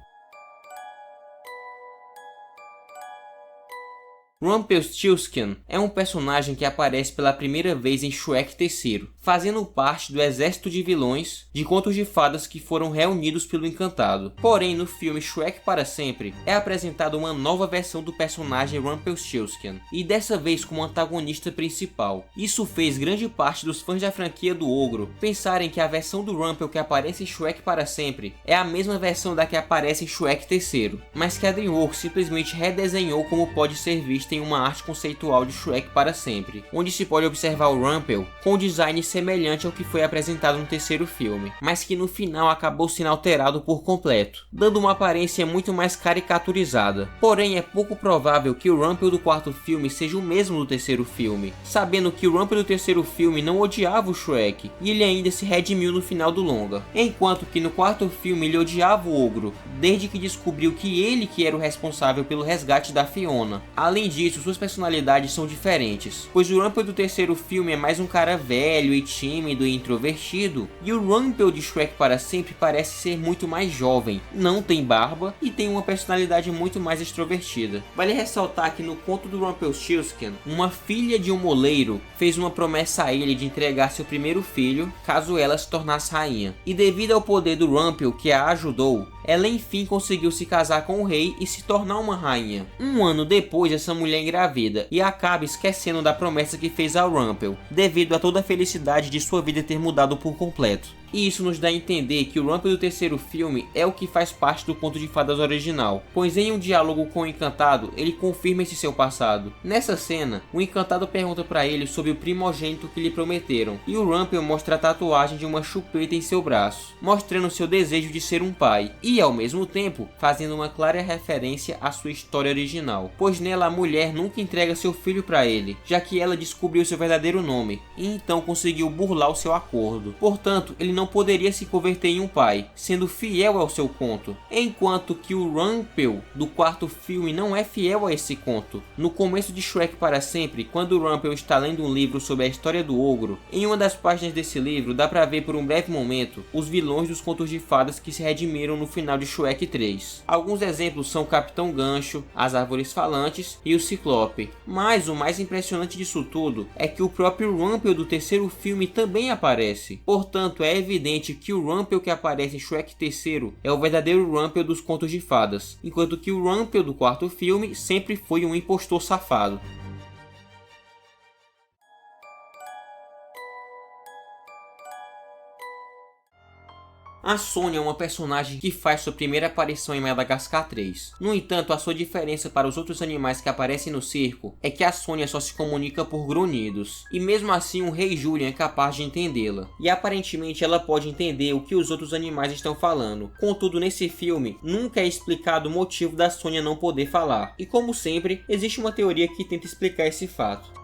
Rumpelstiltskin é um personagem que aparece pela primeira vez em Shrek III, fazendo parte do exército de vilões de contos de fadas que foram reunidos pelo Encantado. Porém, no filme Shrek para Sempre, é apresentada uma nova versão do personagem Rumpelstiltskin, e dessa vez como antagonista principal. Isso fez grande parte dos fãs da franquia do Ogro pensarem que a versão do Rumpel que aparece em Shrek para Sempre é a mesma versão da que aparece em Shrek III, mas que a DreamWorks simplesmente redesenhou como pode ser vista em uma arte conceitual de Shrek para Sempre, onde se pode observar o Rumpel com design semelhante ao que foi apresentado no terceiro filme, mas que no final acabou sendo alterado por completo, dando uma aparência muito mais caricaturizada. Porém, é pouco provável que o Rumpel do quarto filme seja o mesmo do terceiro filme, sabendo que o Rumpel do terceiro filme não odiava o Shrek, e ele ainda se redimiu no final do longa, enquanto que no quarto filme ele odiava o Ogro, desde que descobriu que ele que era o responsável pelo resgate da Fiona. Além disso, suas personalidades são diferentes, pois o Rumpel do terceiro filme é mais um cara velho e tímido e introvertido, e o Rumpel de Shrek para Sempre parece ser muito mais jovem, não tem barba e tem uma personalidade muito mais extrovertida. Vale ressaltar que no conto do Rumpelstiltskin, uma filha de um moleiro fez uma promessa a ele de entregar seu primeiro filho caso ela se tornasse rainha, e devido ao poder do Rumpel que a ajudou, ela enfim conseguiu se casar com o rei e se tornar uma rainha. Um ano depois, essa mulher engravida e acaba esquecendo da promessa que fez ao Rumpel, devido a toda a felicidade de sua vida ter mudado por completo. E isso nos dá a entender que o Rumpel do terceiro filme é o que faz parte do conto de fadas original, pois em um diálogo com o Encantado, ele confirma esse seu passado. Nessa cena, o Encantado pergunta para ele sobre o primogênito que lhe prometeram, e o Rumpel mostra a tatuagem de uma chupeta em seu braço, mostrando seu desejo de ser um pai, e ao mesmo tempo, fazendo uma clara referência à sua história original, pois nela a mulher nunca entrega seu filho para ele, já que ela descobriu seu verdadeiro nome, e então conseguiu burlar o seu acordo. Portanto, ele não poderia se converter em um pai, sendo fiel ao seu conto, enquanto que o Rumpel do quarto filme não é fiel a esse conto. No começo de Shrek para Sempre, quando o Rumpel está lendo um livro sobre a história do ogro, em uma das páginas desse livro dá pra ver por um breve momento os vilões dos contos de fadas que se redimiram no final de Shrek 3. Alguns exemplos são o Capitão Gancho, as Árvores Falantes e o Ciclope, mas o mais impressionante disso tudo é que o próprio Rumpel do terceiro filme também aparece. Portanto, é evidente que o Rumpel que aparece em Shrek III é o verdadeiro Rumpel dos contos de fadas, enquanto que o Rumpel do quarto filme sempre foi um impostor safado. A Sônia é uma personagem que faz sua primeira aparição em Madagascar 3. No entanto, a sua diferença para os outros animais que aparecem no circo é que a Sônia só se comunica por grunhidos, e mesmo assim o Rei Julian é capaz de entendê-la, e aparentemente ela pode entender o que os outros animais estão falando. Contudo, nesse filme, nunca é explicado o motivo da Sônia não poder falar, e como sempre, existe uma teoria que tenta explicar esse fato.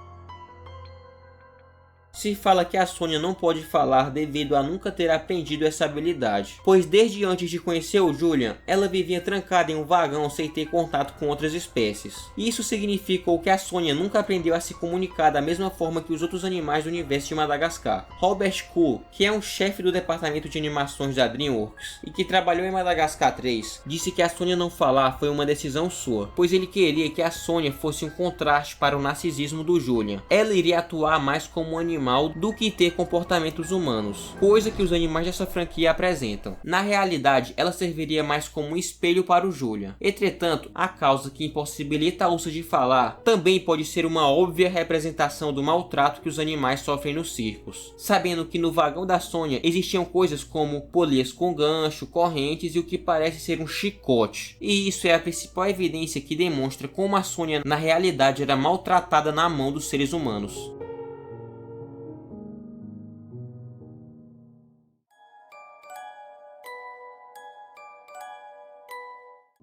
Se fala que a Sônia não pode falar devido a nunca ter aprendido essa habilidade, pois desde antes de conhecer o Julian, ela vivia trancada em um vagão sem ter contato com outras espécies. Isso significou que a Sônia nunca aprendeu a se comunicar da mesma forma que os outros animais do universo de Madagascar. Robert Koo, que é um chefe do departamento de animações da DreamWorks e que trabalhou em Madagascar 3, disse que a Sônia não falar foi uma decisão sua, pois ele queria que a Sônia fosse um contraste para o narcisismo do Julian. Ela iria atuar mais como um animal do que ter comportamentos humanos, coisa que os animais dessa franquia apresentam. Na realidade, ela serviria mais como um espelho para o Julian. Entretanto, a causa que impossibilita a ursa de falar também pode ser uma óbvia representação do maltrato que os animais sofrem nos circos, sabendo que no vagão da Sônia existiam coisas como polias com gancho, correntes e o que parece ser um chicote. E isso é a principal evidência que demonstra como a Sônia na realidade era maltratada na mão dos seres humanos.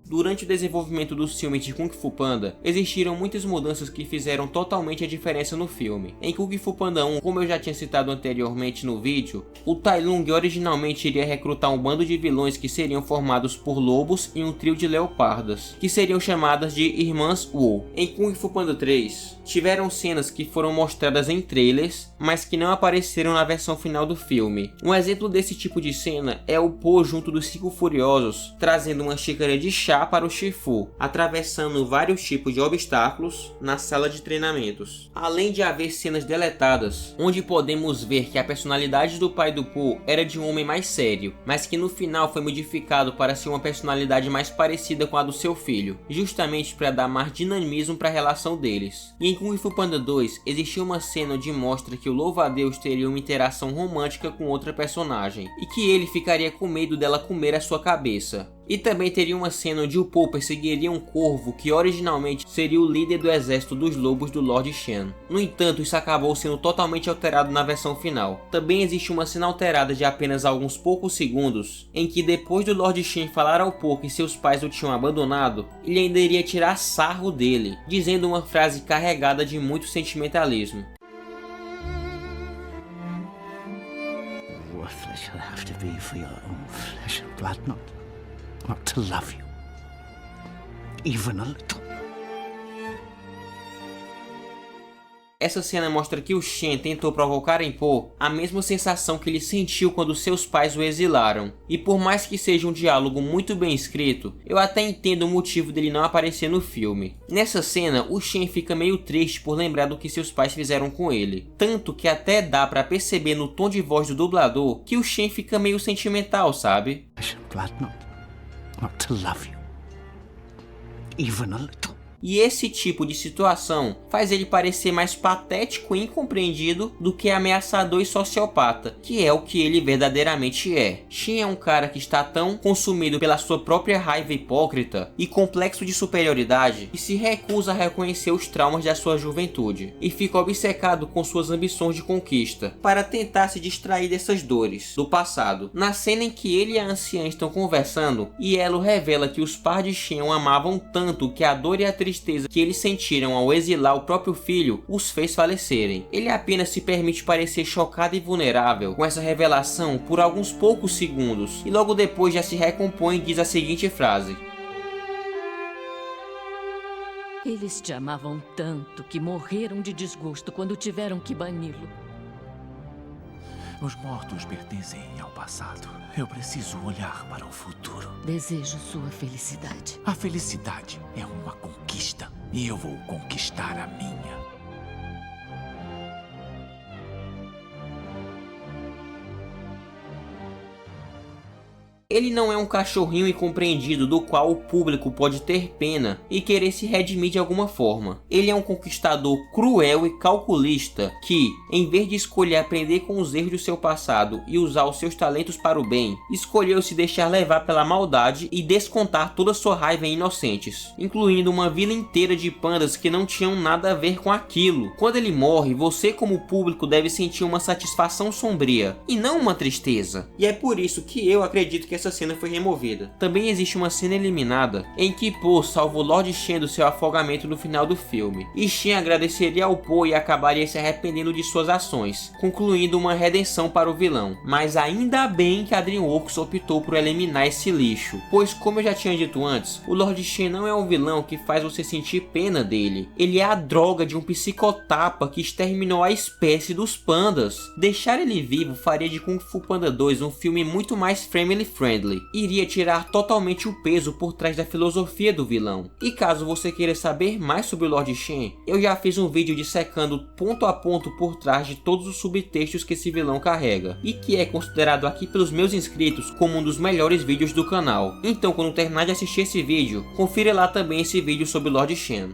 Durante o desenvolvimento dos filmes de Kung Fu Panda, existiram muitas mudanças que fizeram totalmente a diferença no filme. Em Kung Fu Panda 1, como eu já tinha citado anteriormente no vídeo, o Tai Lung originalmente iria recrutar um bando de vilões que seriam formados por lobos e um trio de leopardas, que seriam chamadas de Irmãs Wu. Em Kung Fu Panda 3, tiveram cenas que foram mostradas em trailers, mas que não apareceram na versão final do filme. Um exemplo desse tipo de cena é o Po junto dos 5 Furiosos, trazendo uma xícara de chá para o Shifu, atravessando vários tipos de obstáculos na sala de treinamentos. Além de haver cenas deletadas, onde podemos ver que a personalidade do pai do Po era de um homem mais sério, mas que no final foi modificado para ser uma personalidade mais parecida com a do seu filho, justamente para dar mais dinamismo para a relação deles. E em Kung Fu Panda 2, existia uma cena onde mostra que o louva-a-Deus teria uma interação romântica com outra personagem, e que ele ficaria com medo dela comer a sua cabeça. E também teria uma cena onde o Po perseguiria um corvo que originalmente seria o líder do exército dos lobos do Lord Shen. No entanto, isso acabou sendo totalmente alterado na versão final. Também existe uma cena alterada de apenas alguns poucos segundos, em que depois do Lord Shen falar ao Po que seus pais o tinham abandonado, ele ainda iria tirar sarro dele, dizendo uma frase carregada de muito sentimentalismo. Worthless you'll have to be for your own flesh and blood, not to love you, even a little. Essa cena mostra que o Shen tentou provocar em Po a mesma sensação que ele sentiu quando seus pais o exilaram. E por mais que seja um diálogo muito bem escrito, eu até entendo o motivo dele não aparecer no filme. Nessa cena, o Shen fica meio triste por lembrar do que seus pais fizeram com ele. Tanto que até dá pra perceber no tom de voz do dublador que o Shen fica meio sentimental, sabe? Flesh and blood, not to love you, even a little. E esse tipo de situação faz ele parecer mais patético e incompreendido do que ameaçador e sociopata, que é o que ele verdadeiramente é. Shen é um cara que está tão consumido pela sua própria raiva hipócrita e complexo de superioridade que se recusa a reconhecer os traumas da sua juventude e fica obcecado com suas ambições de conquista para tentar se distrair dessas dores do passado. Na cena em que ele e a anciã estão conversando, Yellow revela que os pais de Shen o amavam tanto que a dor e a tristeza que eles sentiram ao exilar o próprio filho os fez falecerem. Ele apenas se permite parecer chocado e vulnerável com essa revelação por alguns poucos segundos e logo depois já se recompõe e diz a seguinte frase: Eles te amavam tanto que morreram de desgosto quando tiveram que bani-lo. Os mortos pertencem ao passado. Eu preciso olhar para o futuro. Desejo sua felicidade. A felicidade é uma conquista e eu vou conquistar a minha. Ele não é um cachorrinho incompreendido do qual o público pode ter pena e querer se redimir de alguma forma. Ele é um conquistador cruel e calculista que, em vez de escolher aprender com os erros do seu passado e usar os seus talentos para o bem, escolheu se deixar levar pela maldade e descontar toda sua raiva em inocentes, incluindo uma vila inteira de pandas que não tinham nada a ver com aquilo. Quando ele morre, você como público deve sentir uma satisfação sombria e não uma tristeza. E é por isso que eu acredito que essa cena foi removida. Também existe uma cena eliminada em que Po salva o Lord Shen do seu afogamento no final do filme, e Shen agradeceria ao Po e acabaria se arrependendo de suas ações, concluindo uma redenção para o vilão. Mas ainda bem que a DreamWorks optou por eliminar esse lixo, pois como eu já tinha dito antes, o Lord Shen não é um vilão que faz você sentir pena dele. Ele é a droga de um psicotapa que exterminou a espécie dos pandas. Deixar ele vivo faria de Kung Fu Panda 2 um filme muito mais family friendly. Iria tirar totalmente o peso por trás da filosofia do vilão. E caso você queira saber mais sobre o Lord Shen, eu já fiz um vídeo dissecando ponto a ponto por trás de todos os subtextos que esse vilão carrega, e que é considerado aqui pelos meus inscritos como um dos melhores vídeos do canal. Então quando terminar de assistir esse vídeo, confira lá também esse vídeo sobre o Lord Shen.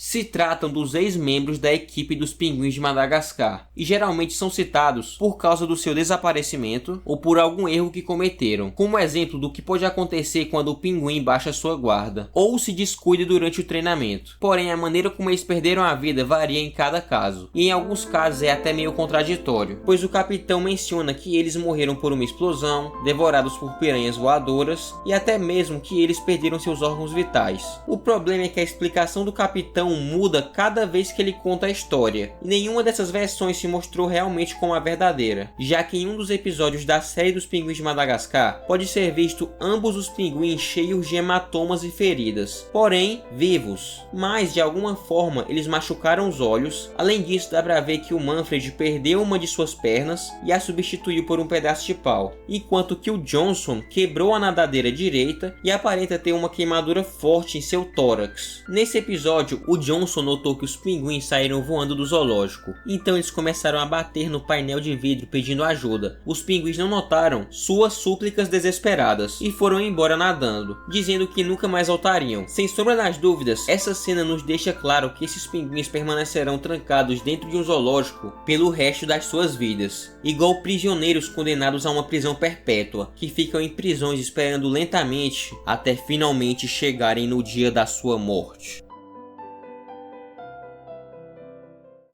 Se tratam dos ex-membros da equipe dos Pinguins de Madagascar, e geralmente são citados por causa do seu desaparecimento ou por algum erro que cometeram, como exemplo do que pode acontecer quando o pinguim baixa sua guarda, ou se descuida durante o treinamento. Porém, a maneira como eles perderam a vida varia em cada caso, e em alguns casos é até meio contraditório, pois o capitão menciona que eles morreram por uma explosão, devorados por piranhas voadoras, e até mesmo que eles perderam seus órgãos vitais. O problema é que a explicação do capitão muda cada vez que ele conta a história, e nenhuma dessas versões se mostrou realmente como a verdadeira, já que em um dos episódios da série dos Pinguins de Madagascar pode ser visto ambos os pinguins cheios de hematomas e feridas, porém vivos, mas de alguma forma eles machucaram os olhos. Além disso, dá pra ver que o Manfred perdeu uma de suas pernas e a substituiu por um pedaço de pau, enquanto que o Johnson quebrou a nadadeira direita e aparenta ter uma queimadura forte em seu tórax. Nesse episódio, o Johnson notou que os pinguins saíram voando do zoológico, então eles começaram a bater no painel de vidro pedindo ajuda. Os pinguins não notaram suas súplicas desesperadas e foram embora nadando, dizendo que nunca mais voltariam. Sem sombra das dúvidas, essa cena nos deixa claro que esses pinguins permanecerão trancados dentro de um zoológico pelo resto das suas vidas, igual prisioneiros condenados a uma prisão perpétua, que ficam em prisões esperando lentamente até finalmente chegarem no dia da sua morte.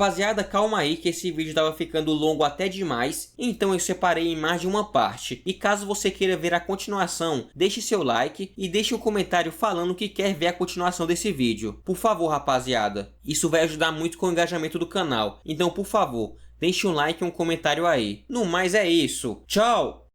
Rapaziada, calma aí que esse vídeo estava ficando longo até demais, então eu separei em mais de uma parte. E caso você queira ver a continuação, deixe seu like e deixe um comentário falando que quer ver a continuação desse vídeo. Por favor, rapaziada, isso vai ajudar muito com o engajamento do canal, então por favor, deixe um like e um comentário aí. No mais é isso, tchau!